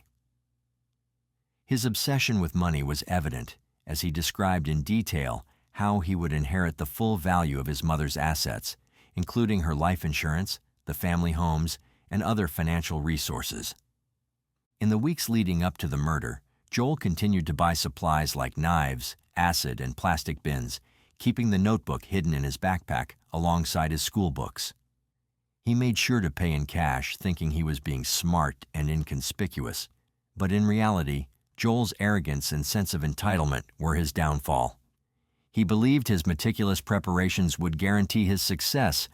His obsession with money was evident as he described in detail how he would inherit the full value of his mother's assets, including her life insurance, the family homes, and other financial resources. In the weeks leading up to the murder, Joel continued to buy supplies like knives, acid, and plastic bins, keeping the notebook hidden in his backpack alongside his school books. He made sure to pay in cash, thinking he was being smart and inconspicuous, but in reality, Joel's arrogance and sense of entitlement were his downfall. He believed his meticulous preparations would guarantee his success,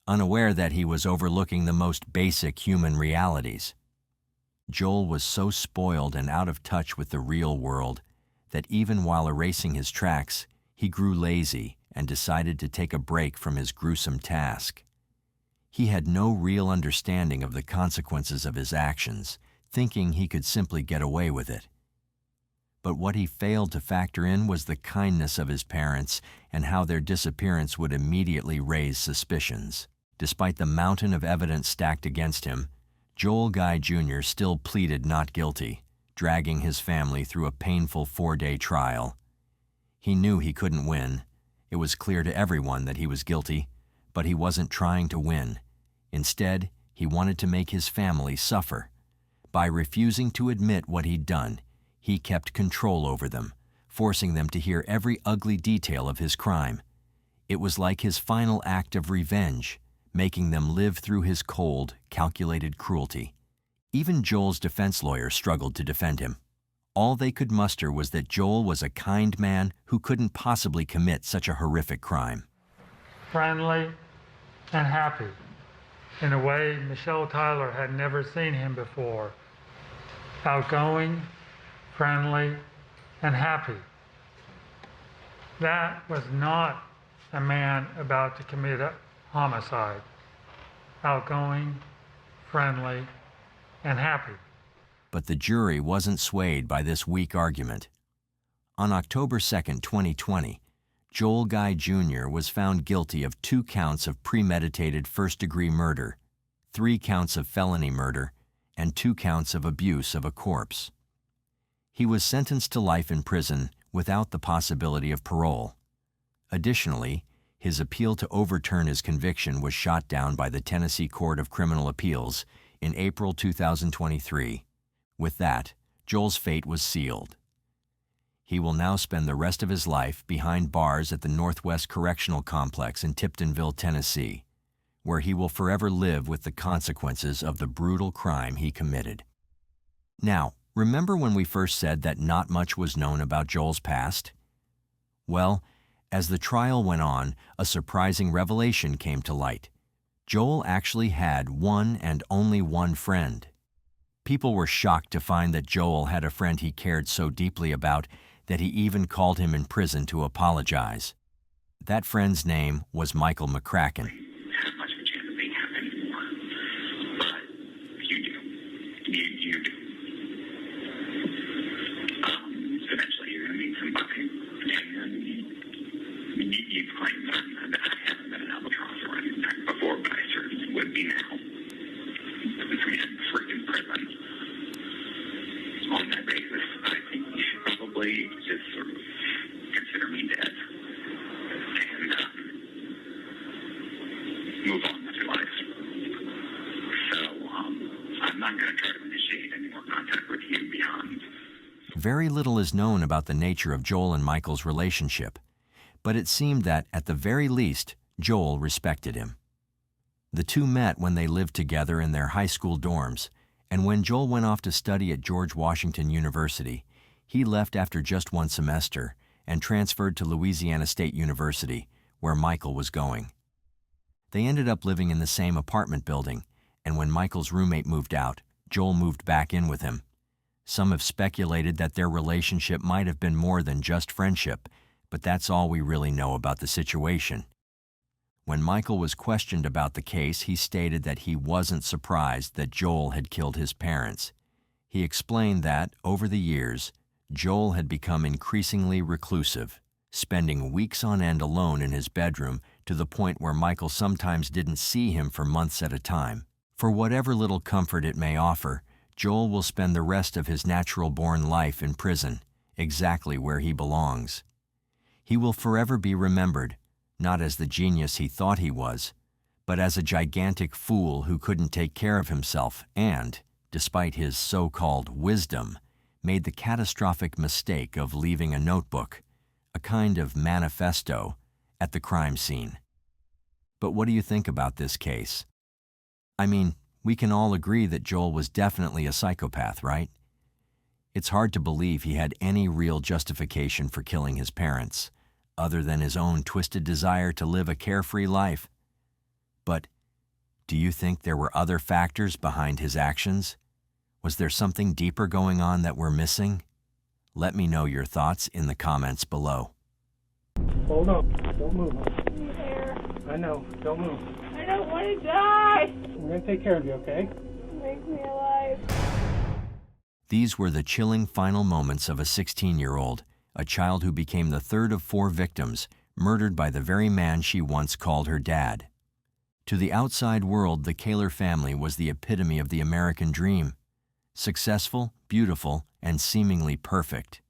unaware that he was overlooking the most basic human realities. Joel was so spoiled and out of touch with the real world that even while erasing his tracks, he grew lazy and decided to take a break from his gruesome task. He had no real understanding of the consequences of his actions, thinking he could simply get away with it. But what he failed to factor in was the kindness of his parents and how their disappearance would immediately raise suspicions. Despite the mountain of evidence stacked against him, Joel Guy Jr. still pleaded not guilty, dragging his family through a painful 4-day trial. He knew he couldn't win. It was clear to everyone that he was guilty, but he wasn't trying to win. Instead, he wanted to make his family suffer. By refusing to admit what he'd done, he kept control over them, forcing them to hear every ugly detail of his crime. It was like his final act of revenge, making them live through his cold, calculated cruelty. Even Joel's defense lawyer struggled to defend him. All they could muster was that Joel was a kind man who couldn't possibly commit such a horrific crime. Friendly and happy, in a way Michelle Tyler had never seen him before. Outgoing, friendly, and happy. That was not a man about to commit a homicide. Outgoing, friendly, and happy. But the jury wasn't swayed by this weak argument. On October 2, 2020, Joel Guy Jr. was found guilty of 2 counts of premeditated first-degree murder, 3 counts of felony murder, and 2 counts of abuse of a corpse. He was sentenced to life in prison without the possibility of parole. Additionally, his appeal to overturn his conviction was shot down by the Tennessee Court of Criminal Appeals in April 2023. With that, Joel's fate was sealed. He will now spend the rest of his life behind bars at the Northwest Correctional Complex in Tiptonville, Tennessee, where he will forever live with the consequences of the brutal crime he committed. Now, remember when we first said that not much was known about Joel's past? Well, as the trial went on, a surprising revelation came to light. Joel actually had one and only one friend. People were shocked to find that Joel had a friend he cared so deeply about that he even called him in prison to apologize. That friend's name was Michael McCracken. Have much of a chance of being happy anymore. But you do. You do. Eventually you're going to meet somebody, and you claim that I haven't been an albatross or anything before, but I certainly would be now. Since I'm in freaking prison. On that basis, I think you should probably just sort of consider me dead. And move on with your life. So, I'm not going to try to initiate any more contact with you beyond. Very little is known about the nature of Joel and Michael's relationship, but it seemed that, at the very least, Joel respected him. The two met when they lived together in their high school dorms, and when Joel went off to study at George Washington University, he left after just one semester and transferred to Louisiana State University, where Michael was going. They ended up living in the same apartment building, and when Michael's roommate moved out, Joel moved back in with him. Some have speculated that their relationship might have been more than just friendship, but that's all we really know about the situation. When Michael was questioned about the case, he stated that he wasn't surprised that Joel had killed his parents. He explained that, over the years, Joel had become increasingly reclusive, spending weeks on end alone in his bedroom to the point where Michael sometimes didn't see him for months at a time. For whatever little comfort it may offer, Joel will spend the rest of his natural-born life in prison, exactly where he belongs. He will forever be remembered, not as the genius he thought he was, but as a gigantic fool who couldn't take care of himself and, despite his so-called wisdom, made the catastrophic mistake of leaving a notebook, a kind of manifesto, at the crime scene. But what do you think about this case? I mean, we can all agree that Joel was definitely a psychopath, right? It's hard to believe he had any real justification for killing his parents, other than his own twisted desire to live a carefree life. But do you think there were other factors behind his actions? Was there something deeper going on that we're missing? Let me know your thoughts in the comments below. Hold on. Don't move. I'm here. I know. Don't move. I don't want to die. We're going to take care of you, okay? Make me alive. These were the chilling final moments of a 16-year-old, a child who became the third of 4 victims, murdered by the very man she once called her dad. To the outside world, the Kahler family was the epitome of the American dream. Successful, beautiful, and seemingly perfect.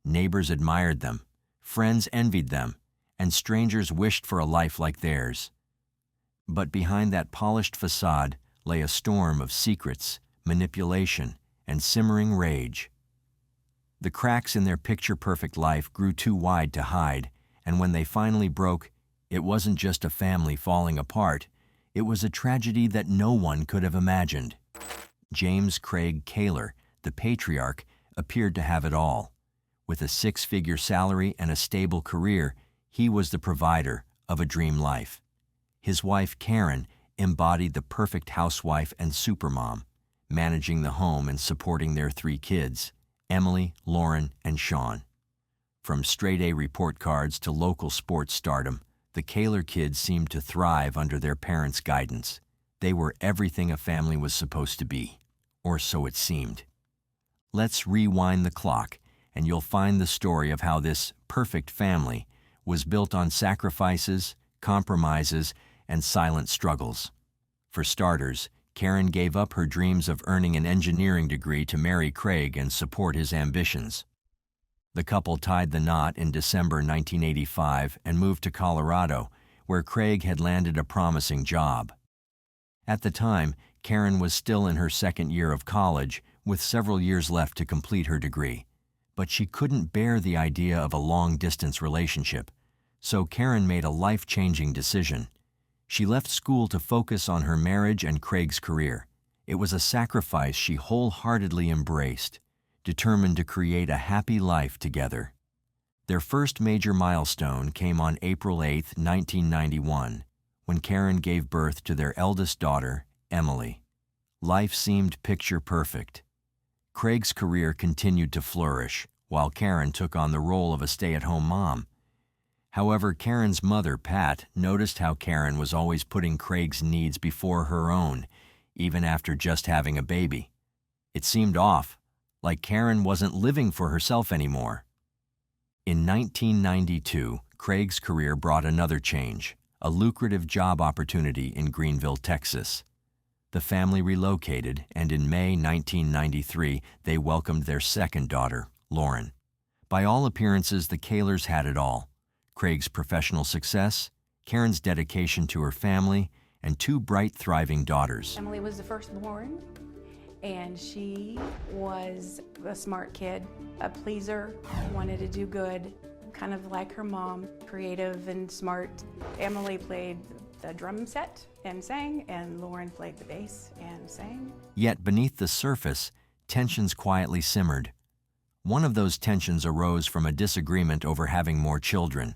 Neighbors admired them, friends envied them, and strangers wished for a life like theirs. But behind that polished facade lay a storm of secrets, manipulation, and simmering rage. The cracks in their picture-perfect life grew too wide to hide, and when they finally broke, it wasn't just a family falling apart, it was a tragedy that no one could have imagined. James Craig Kahler, the patriarch, appeared to have it all. With a 6-figure salary and a stable career, he was the provider of a dream life. His wife, Karen, embodied the perfect housewife and supermom, managing the home and supporting their 3 kids, Emily, Lauren, and Sean. From straight-A report cards to local sports stardom, the Kahler kids seemed to thrive under their parents' guidance. They were everything a family was supposed to be, or so it seemed. Let's rewind the clock, and you'll find the story of how this perfect family was built on sacrifices, compromises, and silent struggles. For starters, Karen gave up her dreams of earning an engineering degree to marry Craig and support his ambitions. The couple tied the knot in December 1985 and moved to Colorado, where Craig had landed a promising job. At the time, Karen was still in her 2nd year of college, with several years left to complete her degree. But she couldn't bear the idea of a long-distance relationship, so Karen made a life-changing decision. She left school to focus on her marriage and Craig's career. It was a sacrifice she wholeheartedly embraced, determined to create a happy life together. Their first major milestone came on April 8, 1991, when Karen gave birth to their eldest daughter, Emily. Life seemed picture perfect. Craig's career continued to flourish, while Karen took on the role of a stay-at-home mom. However, Karen's mother, Pat, noticed how Karen was always putting Craig's needs before her own, even after just having a baby. It seemed off, like Karen wasn't living for herself anymore. In 1992, Craig's career brought another change, a lucrative job opportunity in Greenville, Texas. The family relocated, and in May 1993, they welcomed their second daughter, Lauren. By all appearances, the Kahlers had it all: Craig's professional success, Karen's dedication to her family, and two bright, thriving daughters. Emily was the firstborn, and she was a smart kid, a pleaser, wanted to do good, kind of like her mom, creative and smart. Emily played the drum set and sang, and Lauren played the bass and sang. Yet beneath the surface, tensions quietly simmered. One of those tensions arose from a disagreement over having more children.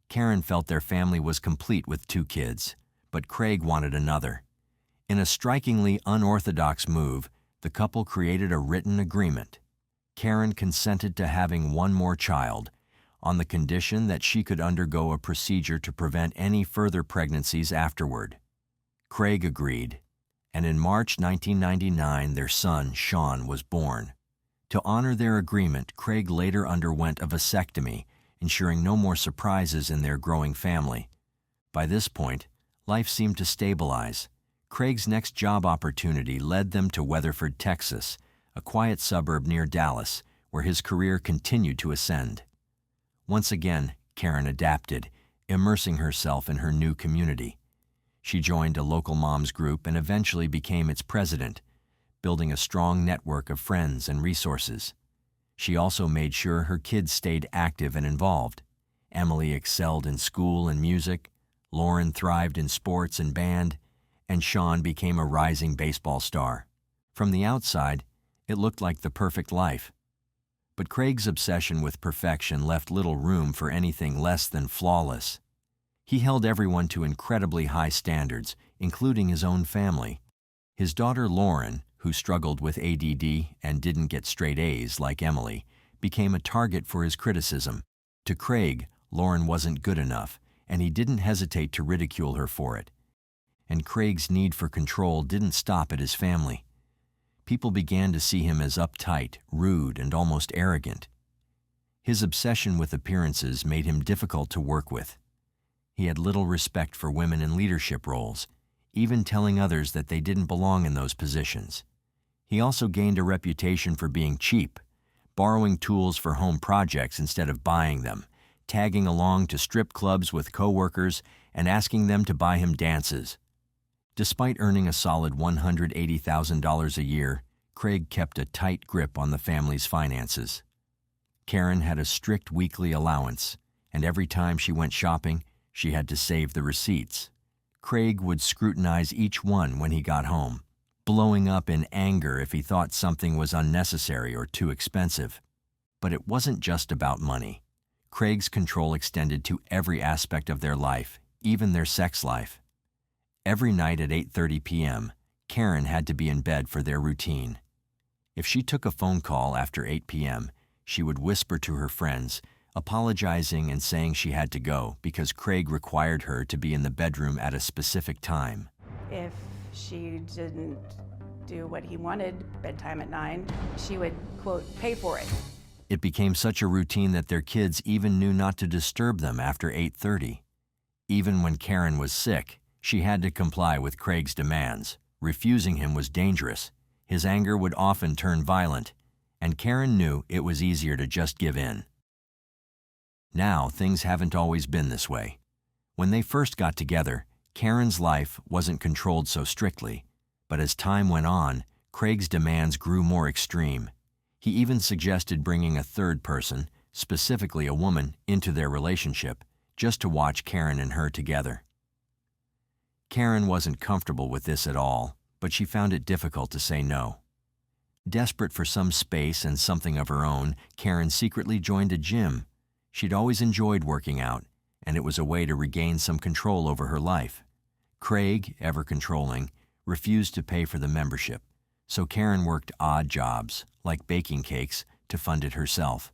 Karen felt their family was complete with 2 kids, but Craig wanted another. In a strikingly unorthodox move, the couple created a written agreement. Karen consented to having one more child, on the condition that she could undergo a procedure to prevent any further pregnancies afterward. Craig agreed, and in March 1999, their son, Sean, was born. To honor their agreement, Craig later underwent a vasectomy, ensuring no more surprises in their growing family. By this point, life seemed to stabilize. Craig's next job opportunity led them to Weatherford, Texas, a quiet suburb near Dallas, where his career continued to ascend. Once again, Karen adapted, immersing herself in her new community. She joined a local moms group and eventually became its president, building a strong network of friends and resources. She also made sure her kids stayed active and involved. Emily excelled in school and music, Lauren thrived in sports and band, and Sean became a rising baseball star. From the outside, it looked like the perfect life. But Craig's obsession with perfection left little room for anything less than flawless. He held everyone to incredibly high standards, including his own family. His daughter Lauren, who struggled with ADD and didn't get straight A's like Emily, became a target for his criticism. To Craig, Lauren wasn't good enough, and he didn't hesitate to ridicule her for it. And Craig's need for control didn't stop at his family. People began to see him as uptight, rude, and almost arrogant. His obsession with appearances made him difficult to work with. He had little respect for women in leadership roles, even telling others that they didn't belong in those positions. He also gained a reputation for being cheap, borrowing tools for home projects instead of buying them, tagging along to strip clubs with coworkers, and asking them to buy him dances. Despite earning a solid $180,000 a year, Craig kept a tight grip on the family's finances. Karen had a strict weekly allowance, and every time she went shopping, she had to save the receipts. Craig would scrutinize each one when he got home, blowing up in anger if he thought something was unnecessary or too expensive. But it wasn't just about money. Craig's control extended to every aspect of their life, even their sex life. Every night at 8:30 p.m., Karen had to be in bed for their routine. If she took a phone call after 8 p.m., she would whisper to her friends, apologizing and saying she had to go because Craig required her to be in the bedroom at a specific time. If she didn't do what he wanted, bedtime at 9, she would, quote, pay for it. It became such a routine that their kids even knew not to disturb them after 8:30. Even when Karen was sick, she had to comply with Craig's demands. Refusing him was dangerous. His anger would often turn violent, and Karen knew it was easier to just give in. Now, things haven't always been this way. When they first got together, Karen's life wasn't controlled so strictly, but as time went on, Craig's demands grew more extreme. He even suggested bringing a third person, specifically a woman, into their relationship, just to watch Karen and her together. Karen wasn't comfortable with this at all, but she found it difficult to say no. Desperate for some space and something of her own, Karen secretly joined a gym. She'd always enjoyed working out, and it was a way to regain some control over her life. Craig, ever controlling, refused to pay for the membership, so Karen worked odd jobs, like baking cakes, to fund it herself.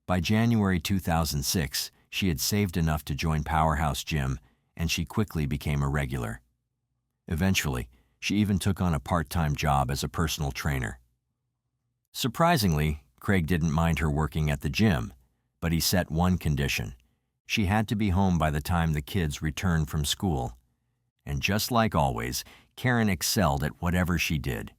By January 2006, she had saved enough to join Powerhouse Gym, and she quickly became a regular. Eventually, she even took on a part-time job as a personal trainer. Surprisingly, Craig didn't mind her working at the gym, but he set one condition. She had to be home by the time the kids returned from school. And just like always, Karen excelled at whatever she did.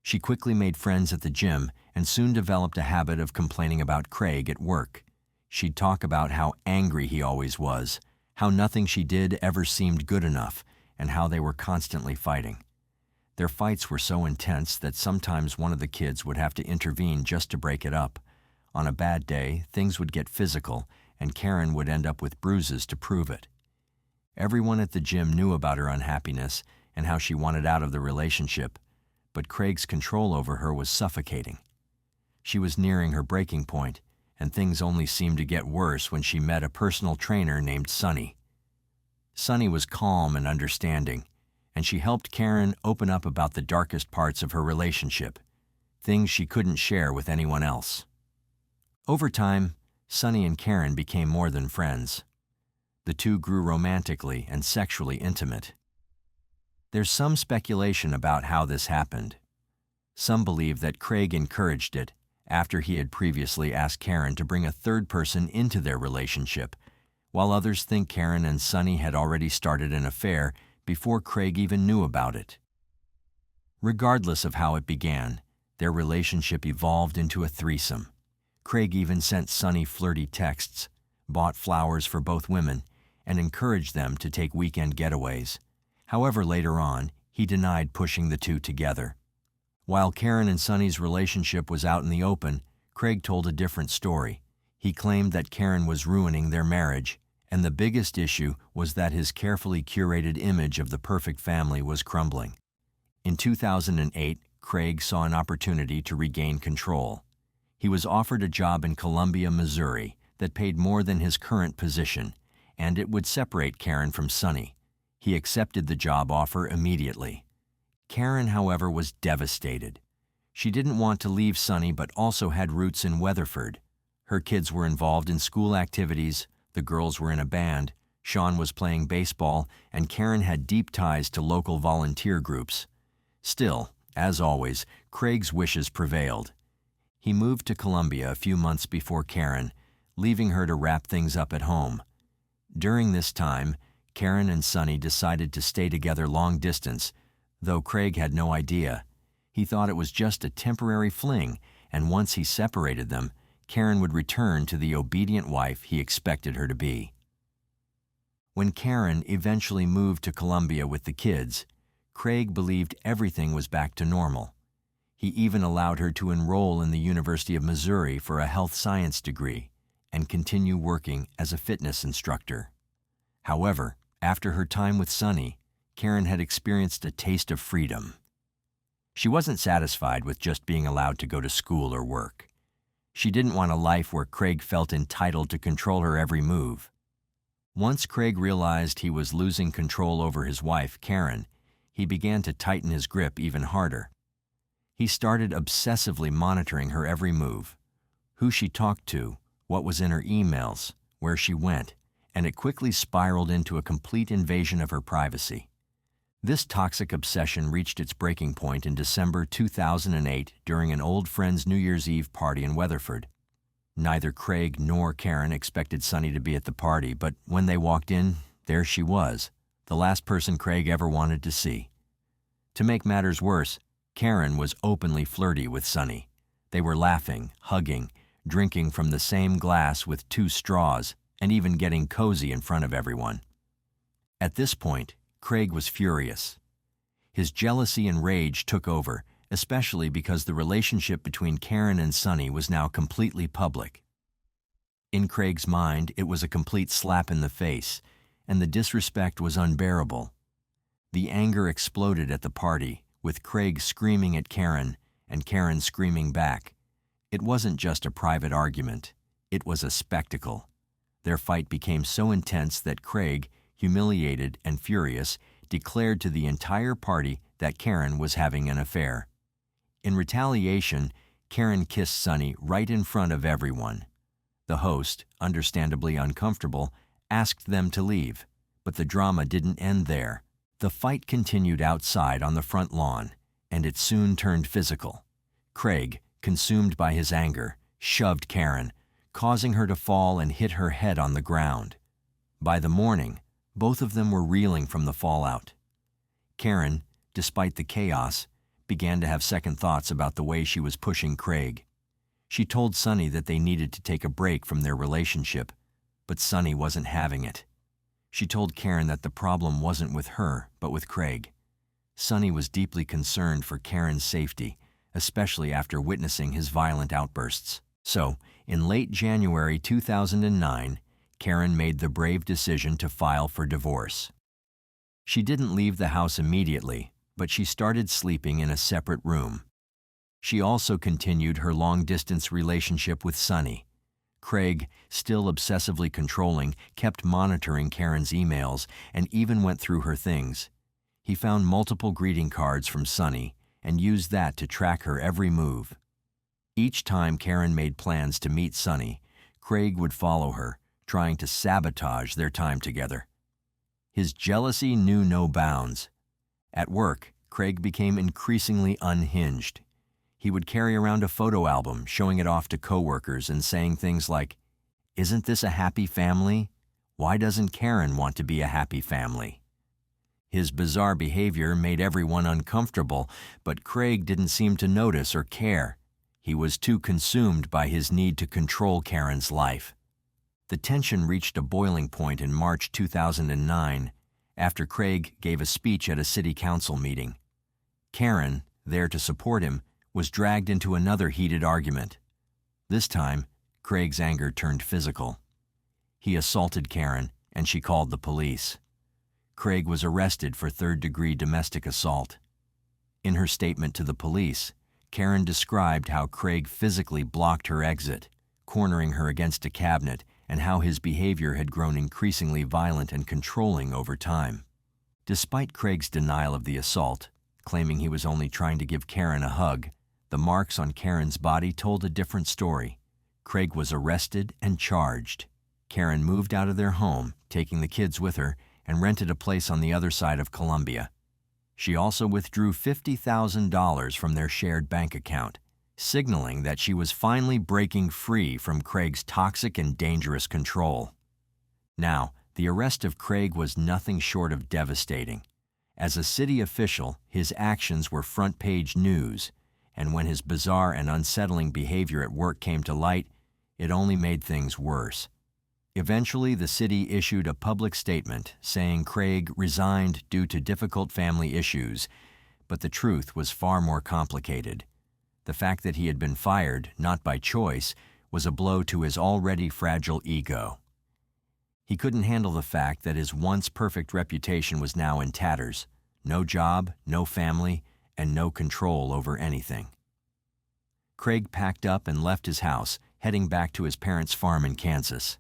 She quickly made friends at the gym and soon developed a habit of complaining about Craig at work. She'd talk about how angry he always was, how nothing she did ever seemed good enough, and how they were constantly fighting. Their fights were so intense that sometimes one of the kids would have to intervene just to break it up. On a bad day, things would get physical, and Karen would end up with bruises to prove it. Everyone at the gym knew about her unhappiness and how she wanted out of the relationship, but Craig's control over her was suffocating. She was nearing her breaking point, and things only seemed to get worse when she met a personal trainer named Sunny. Sunny was calm and understanding, and she helped Karen open up about the darkest parts of her relationship, things she couldn't share with anyone else. Over time, Sunny and Karen became more than friends. The two grew romantically and sexually intimate. There's some speculation about how this happened. Some believe that Craig encouraged it after he had previously asked Karen to bring a third person into their relationship, while others think Karen and Sunny had already started an affair before Craig even knew about it. Regardless of how it began, their relationship evolved into a threesome. Craig even sent Sunny flirty texts, bought flowers for both women, and encouraged them to take weekend getaways. However, later on, he denied pushing the two together. While Karen and Sunny's relationship was out in the open, Craig told a different story. He claimed that Karen was ruining their marriage, and the biggest issue was that his carefully curated image of the perfect family was crumbling. In 2008, Craig saw an opportunity to regain control. He was offered a job in Columbia, Missouri, that paid more than his current position, and it would separate Karen from Sunny. He accepted the job offer immediately. Karen, however, was devastated. She didn't want to leave Sunny but also had roots in Weatherford. Her kids were involved in school activities, the girls were in a band, Sean was playing baseball, and Karen had deep ties to local volunteer groups. Still, as always, Craig's wishes prevailed. He moved to Columbia a few months before Karen, leaving her to wrap things up at home. During this time, Karen and Sunny decided to stay together long distance, though Craig had no idea. He thought it was just a temporary fling, and once he separated them, Karen would return to the obedient wife he expected her to be. When Karen eventually moved to Columbia with the kids, Craig believed everything was back to normal. He even allowed her to enroll in the University of Missouri for a health science degree and continue working as a fitness instructor. However, after her time with Sunny, Karen had experienced a taste of freedom. She wasn't satisfied with just being allowed to go to school or work. She didn't want a life where Craig felt entitled to control her every move. Once Craig realized he was losing control over his wife, Karen, he began to tighten his grip even harder. He started obsessively monitoring her every move, who she talked to, what was in her emails, where she went, and it quickly spiraled into a complete invasion of her privacy. This toxic obsession reached its breaking point in December 2008 during an old friend's New Year's Eve party in Weatherford. Neither Craig nor Karen expected Sunny to be at the party, but when they walked in, there she was, the last person Craig ever wanted to see. To make matters worse, Karen was openly flirty with Sunny. They were laughing, hugging, drinking from the same glass with 2 straws, and even getting cozy in front of everyone. At this point, Craig was furious. His jealousy and rage took over, especially because the relationship between Karen and Sunny was now completely public. In Craig's mind, it was a complete slap in the face, and the disrespect was unbearable. The anger exploded at the party, with Craig screaming at Karen and Karen screaming back. It wasn't just a private argument. It was a spectacle. Their fight became so intense that Craig, humiliated and furious, declared to the entire party that Karen was having an affair. In retaliation, Karen kissed Sonny right in front of everyone. The host, understandably uncomfortable, asked them to leave, but the drama didn't end there. The fight continued outside on the front lawn, and it soon turned physical. Craig, consumed by his anger, shoved Karen, causing her to fall and hit her head on the ground. By the morning, both of them were reeling from the fallout. Karen, despite the chaos, began to have second thoughts about the way she was pushing Craig. She told Sonny that they needed to take a break from their relationship, but Sonny wasn't having it. She told Karen that the problem wasn't with her, but with Craig. Sonny was deeply concerned for Karen's safety, especially after witnessing his violent outbursts. So, in late January 2009, Karen made the brave decision to file for divorce. She didn't leave the house immediately, but she started sleeping in a separate room. She also continued her long-distance relationship with Sonny. Craig, still obsessively controlling, kept monitoring Karen's emails and even went through her things. He found multiple greeting cards from Sonny and used that to track her every move. Each time Karen made plans to meet Sonny, Craig would follow her, trying to sabotage their time together. His jealousy knew no bounds. At work, Craig became increasingly unhinged. He would carry around a photo album, showing it off to coworkers and saying things like, "Isn't this a happy family? Why doesn't Karen want to be a happy family?" His bizarre behavior made everyone uncomfortable, but Craig didn't seem to notice or care. He was too consumed by his need to control Karen's life. The tension reached a boiling point in March 2009, after Craig gave a speech at a city council meeting. Karen, there to support him, was dragged into another heated argument. This time, Craig's anger turned physical. He assaulted Karen, and she called the police. Craig was arrested for third-degree domestic assault. In her statement to the police, Karen described how Craig physically blocked her exit, cornering her against a cabinet, and how his behavior had grown increasingly violent and controlling over time. Despite Craig's denial of the assault, claiming he was only trying to give Karen a hug, the marks on Karen's body told a different story. Craig was arrested and charged. Karen moved out of their home, taking the kids with her, and rented a place on the other side of Columbia. She also withdrew $50,000 from their shared bank account, signaling that she was finally breaking free from Craig's toxic and dangerous control. Now, the arrest of Craig was nothing short of devastating. As a city official, his actions were front-page news, and when his bizarre and unsettling behavior at work came to light, it only made things worse. Eventually, the city issued a public statement saying Craig resigned due to difficult family issues, but the truth was far more complicated. The fact that he had been fired, not by choice, was a blow to his already fragile ego. He couldn't handle the fact that his once perfect reputation was now in tatters. No job, no family, and no control over anything. Craig packed up and left his house, heading back to his parents' farm in Kansas.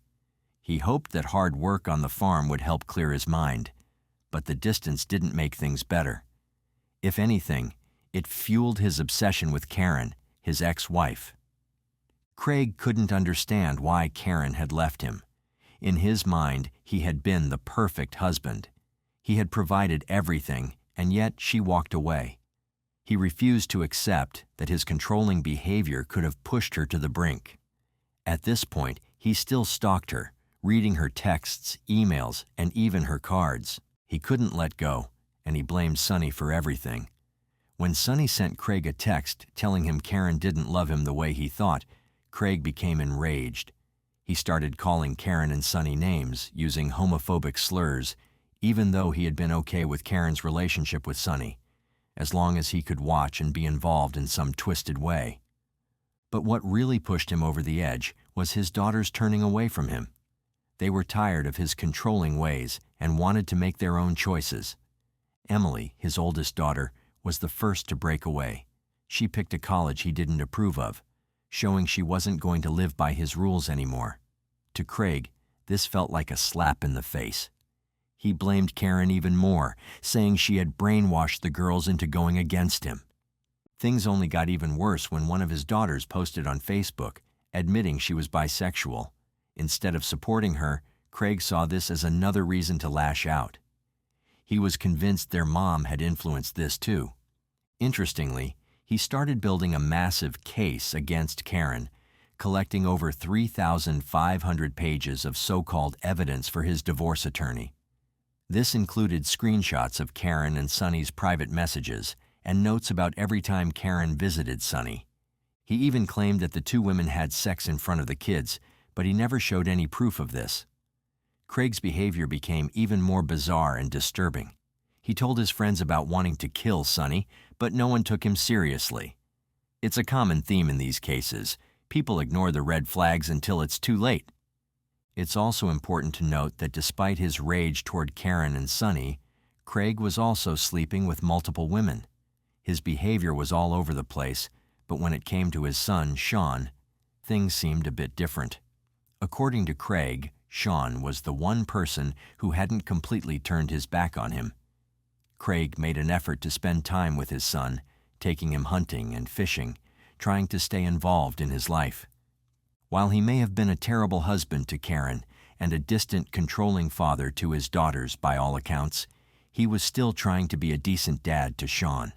He hoped that hard work on the farm would help clear his mind, but the distance didn't make things better. If anything, it fueled his obsession with Karen, his ex-wife. Craig couldn't understand why Karen had left him. In his mind, he had been the perfect husband. He had provided everything, and yet she walked away. He refused to accept that his controlling behavior could have pushed her to the brink. At this point, he still stalked her, reading her texts, emails, and even her cards. He couldn't let go, and he blamed Sonny for everything. When Sonny sent Craig a text telling him Karen didn't love him the way he thought, Craig became enraged. He started calling Karen and Sonny names, using homophobic slurs, even though he had been okay with Karen's relationship with Sonny, as long as he could watch and be involved in some twisted way. But what really pushed him over the edge was his daughters turning away from him. They were tired of his controlling ways and wanted to make their own choices. Emily, his oldest daughter, was the first to break away. She picked a college he didn't approve of, showing she wasn't going to live by his rules anymore. To Craig, this felt like a slap in the face. He blamed Karen even more, saying she had brainwashed the girls into going against him. Things only got even worse when one of his daughters posted on Facebook, admitting she was bisexual. Instead of supporting her, Craig saw this as another reason to lash out. He was convinced their mom had influenced this too. Interestingly, he started building a massive case against Karen, collecting over 3,500 pages of so-called evidence for his divorce attorney. This included screenshots of Karen and Sonny's private messages and notes about every time Karen visited Sonny. He even claimed that the two women had sex in front of the kids, but he never showed any proof of this. Craig's behavior became even more bizarre and disturbing. He told his friends about wanting to kill Sonny, but no one took him seriously. It's a common theme in these cases. People ignore the red flags until it's too late. It's also important to note that despite his rage toward Karen and Sonny, Craig was also sleeping with multiple women. His behavior was all over the place, but when it came to his son, Sean, things seemed a bit different. According to Craig, Sean was the one person who hadn't completely turned his back on him. Craig made an effort to spend time with his son, taking him hunting and fishing, trying to stay involved in his life. While he may have been a terrible husband to Karen and a distant, controlling father to his daughters by all accounts, he was still trying to be a decent dad to Sean.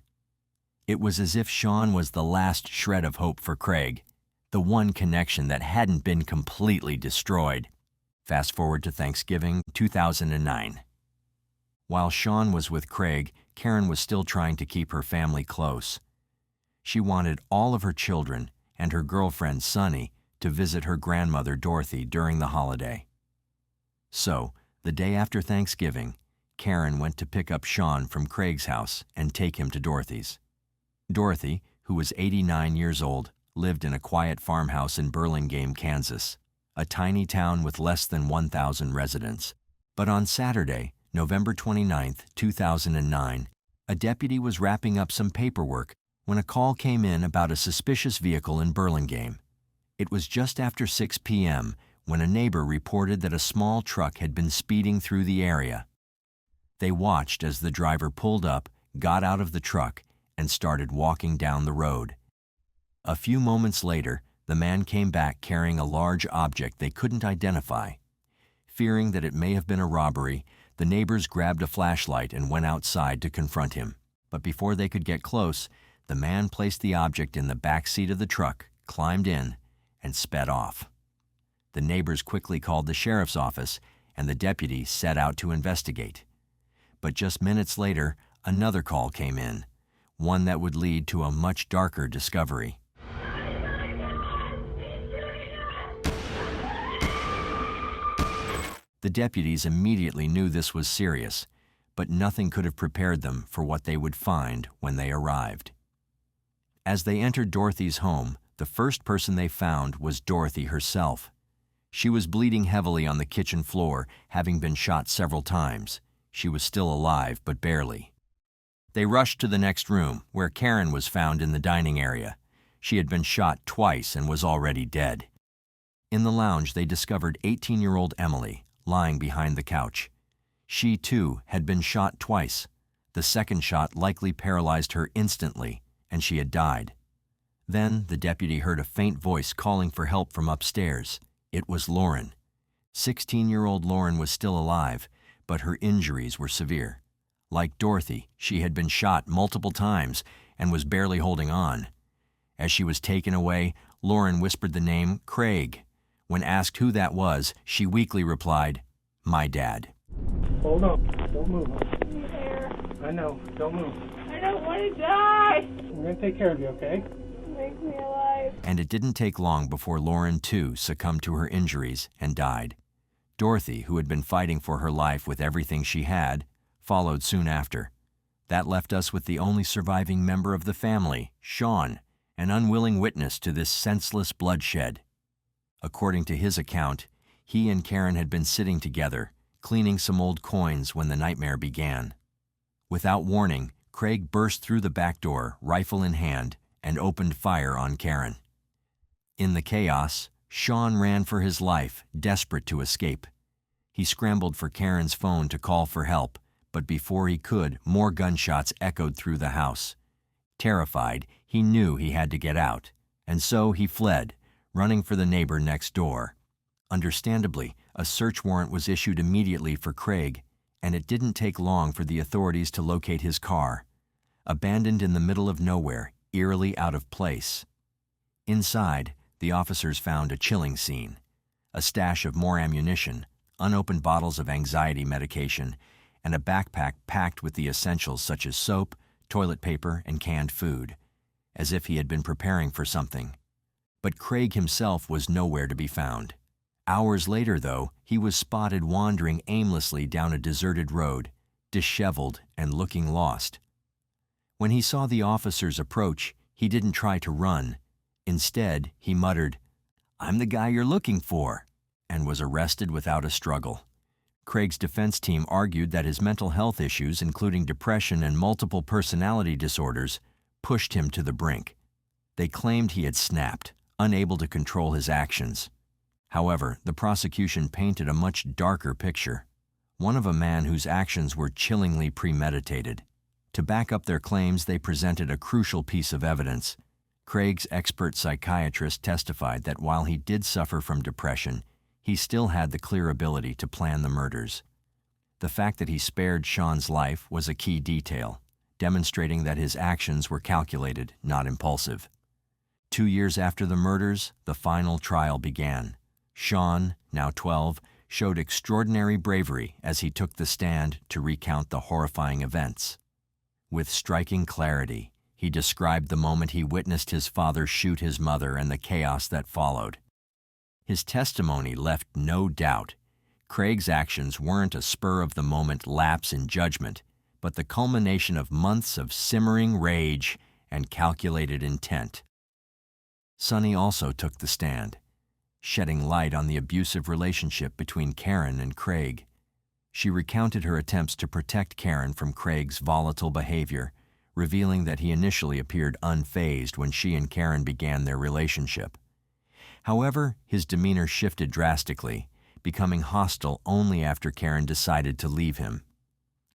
It was as if Sean was the last shred of hope for Craig, the one connection that hadn't been completely destroyed. Fast forward to Thanksgiving 2009. While Sean was with Craig, Karen was still trying to keep her family close. She wanted all of her children and her girlfriend Sonny to visit her grandmother Dorothy during the holiday. So, the day after Thanksgiving, Karen went to pick up Sean from Craig's house and take him to Dorothy's. Dorothy, who was 89 years old, lived in a quiet farmhouse in Burlingame, Kansas, a tiny town with less than 1,000 residents. But on Saturday, November 29, 2009, a deputy was wrapping up some paperwork when a call came in about a suspicious vehicle in Burlingame. It was just after 6 p.m. when a neighbor reported that a small truck had been speeding through the area. They watched as the driver pulled up, got out of the truck, and started walking down the road. A few moments later, the man came back carrying a large object they couldn't identify. Fearing that it may have been a robbery, the neighbors grabbed a flashlight and went outside to confront him. But before they could get close, the man placed the object in the back seat of the truck, climbed in, and sped off. The neighbors quickly called the sheriff's office, and the deputy set out to investigate. But just minutes later, another call came in, one that would lead to a much darker discovery. The deputies immediately knew this was serious, but nothing could have prepared them for what they would find when they arrived. As they entered Dorothy's home, the first person they found was Dorothy herself. She was bleeding heavily on the kitchen floor, having been shot several times. She was still alive, but barely. They rushed to the next room, where Karen was found in the dining area. She had been shot twice and was already dead. In the lounge, they discovered 18-year-old Emily lying behind the couch. She, too, had been shot twice. The second shot likely paralyzed her instantly, and she had died. Then the deputy heard a faint voice calling for help from upstairs. It was Lauren. 16-year-old Lauren was still alive, but her injuries were severe. Like Dorothy, she had been shot multiple times and was barely holding on. As she was taken away, Lauren whispered the name Craig. When asked who that was, she weakly replied, "My dad." Hold on. Don't move. I'm here. I know. Don't move. I don't want to die. We're going to take care of you, okay? Make me alive. And it didn't take long before Lauren, too, succumbed to her injuries and died. Dorothy, who had been fighting for her life with everything she had, followed soon after. That left us with the only surviving member of the family, Sean, an unwilling witness to this senseless bloodshed. According to his account, he and Karen had been sitting together, cleaning some old coins when the nightmare began. Without warning, Craig burst through the back door, rifle in hand, and opened fire on Karen. In the chaos, Sean ran for his life, desperate to escape. He scrambled for Karen's phone to call for help, but before he could, more gunshots echoed through the house. Terrified, he knew he had to get out, and so he fled, running for the neighbor next door. Understandably, a search warrant was issued immediately for Craig, and it didn't take long for the authorities to locate his car, abandoned in the middle of nowhere, eerily out of place. Inside, the officers found a chilling scene: a stash of more ammunition, unopened bottles of anxiety medication, and a backpack packed with the essentials such as soap, toilet paper, and canned food, as if he had been preparing for something. But Craig himself was nowhere to be found. Hours later, though, he was spotted wandering aimlessly down a deserted road, disheveled and looking lost. When he saw the officers approach, he didn't try to run. Instead, he muttered, "I'm the guy you're looking for," and was arrested without a struggle. Craig's defense team argued that his mental health issues, including depression and multiple personality disorders, pushed him to the brink. They claimed he had snapped, unable to control his actions. However, the prosecution painted a much darker picture, one of a man whose actions were chillingly premeditated. To back up their claims, they presented a crucial piece of evidence. Craig's expert psychiatrist testified that while he did suffer from depression, he still had the clear ability to plan the murders. The fact that he spared Sean's life was a key detail, demonstrating that his actions were calculated, not impulsive. 2 years after the murders, the final trial began. Sean, now 12, showed extraordinary bravery as he took the stand to recount the horrifying events. With striking clarity, he described the moment he witnessed his father shoot his mother and the chaos that followed. His testimony left no doubt. Craig's actions weren't a spur-of-the-moment lapse in judgment, but the culmination of months of simmering rage and calculated intent. Sonny also took the stand, shedding light on the abusive relationship between Karen and Craig. She recounted her attempts to protect Karen from Craig's volatile behavior, revealing that he initially appeared unfazed when she and Karen began their relationship. However, his demeanor shifted drastically, becoming hostile only after Karen decided to leave him.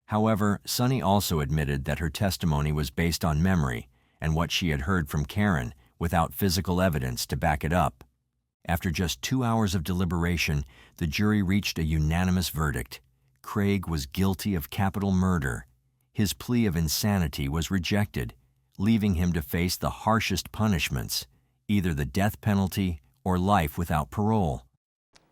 However, Sonny also admitted that her testimony was based on memory and what she had heard from Karen without physical evidence to back it up. After just 2 hours of deliberation, the jury reached a unanimous verdict. Craig was guilty of capital murder. His plea of insanity was rejected, leaving him to face the harshest punishments, either the death penalty or life without parole.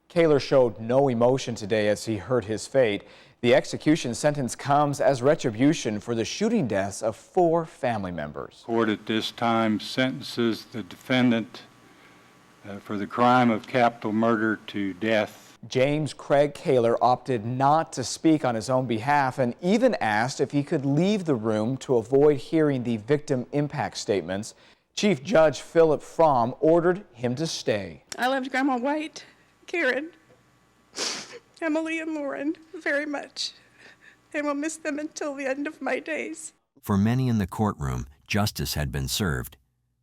Kahler showed no emotion today as he heard his fate. The execution sentence comes as retribution for the shooting deaths of 4 family members. Court at this time sentences the defendant for the crime of capital murder to death. James Craig Kahler opted not to speak on his own behalf and even asked if he could leave the room to avoid hearing the victim impact statements. Chief Judge Philip Fromm ordered him to stay. I loved Grandma White, Karen, Emily, and Lauren very much, and will miss them until the end of my days. For many in the courtroom, justice had been served,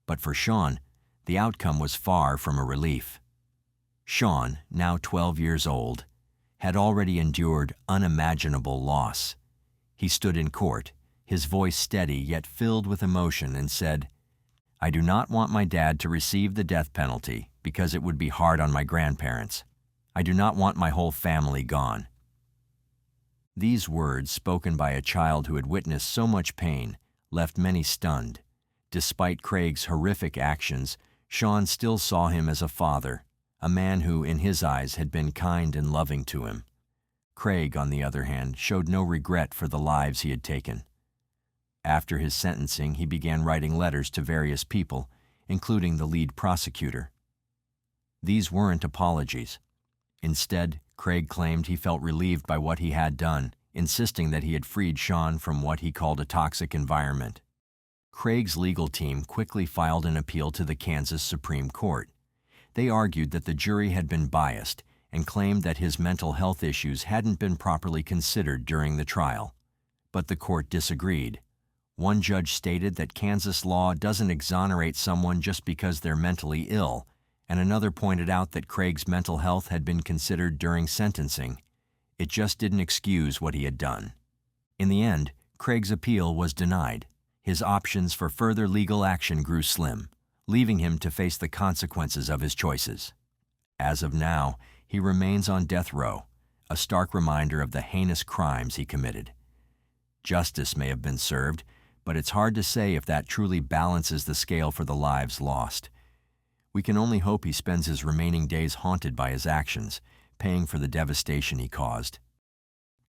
but for Sean, the outcome was far from a relief. Sean, now 12 years old, had already endured unimaginable loss. He stood in court, his voice steady yet filled with emotion, and said, "I do not want my dad to receive the death penalty because it would be hard on my grandparents. I do not want my whole family gone." These words, spoken by a child who had witnessed so much pain, left many stunned. Despite Craig's horrific actions, Sean still saw him as a father, a man who, in his eyes, had been kind and loving to him. Craig, on the other hand, showed no regret for the lives he had taken. After his sentencing, he began writing letters to various people, including the lead prosecutor. These weren't apologies. Instead, Craig claimed he felt relieved by what he had done, insisting that he had freed Sean from what he called a toxic environment. Craig's legal team quickly filed an appeal to the Kansas Supreme Court. They argued that the jury had been biased and claimed that his mental health issues hadn't been properly considered during the trial. But the court disagreed. One judge stated that Kansas law doesn't exonerate someone just because they're mentally ill, and another pointed out that Craig's mental health had been considered during sentencing. It just didn't excuse what he had done. In the end, Craig's appeal was denied. His options for further legal action grew slim, leaving him to face the consequences of his choices. As of now, he remains on death row, a stark reminder of the heinous crimes he committed. Justice may have been served, but it's hard to say if that truly balances the scale for the lives lost. We can only hope he spends his remaining days haunted by his actions, paying for the devastation he caused.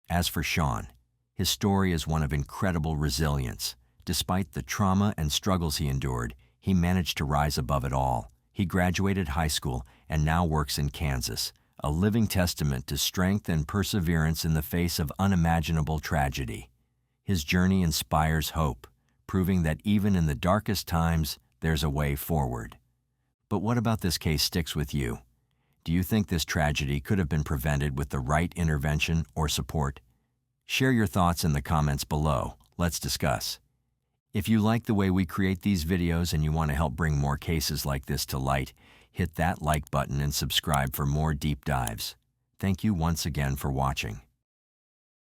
As for Sean, his story is one of incredible resilience. Despite the trauma and struggles he endured, he managed to rise above it all. He graduated high school and now works in Kansas, a living testament to strength and perseverance in the face of unimaginable tragedy. His journey inspires hope, proving that even in the darkest times, there's a way forward. But what about this case sticks with you? Do you think this tragedy could have been prevented with the right intervention or support? Share your thoughts in the comments below. Let's discuss. If you like the way we create these videos and you want to help bring more cases like this to light, hit that like button and subscribe for more deep dives. Thank you once again for watching.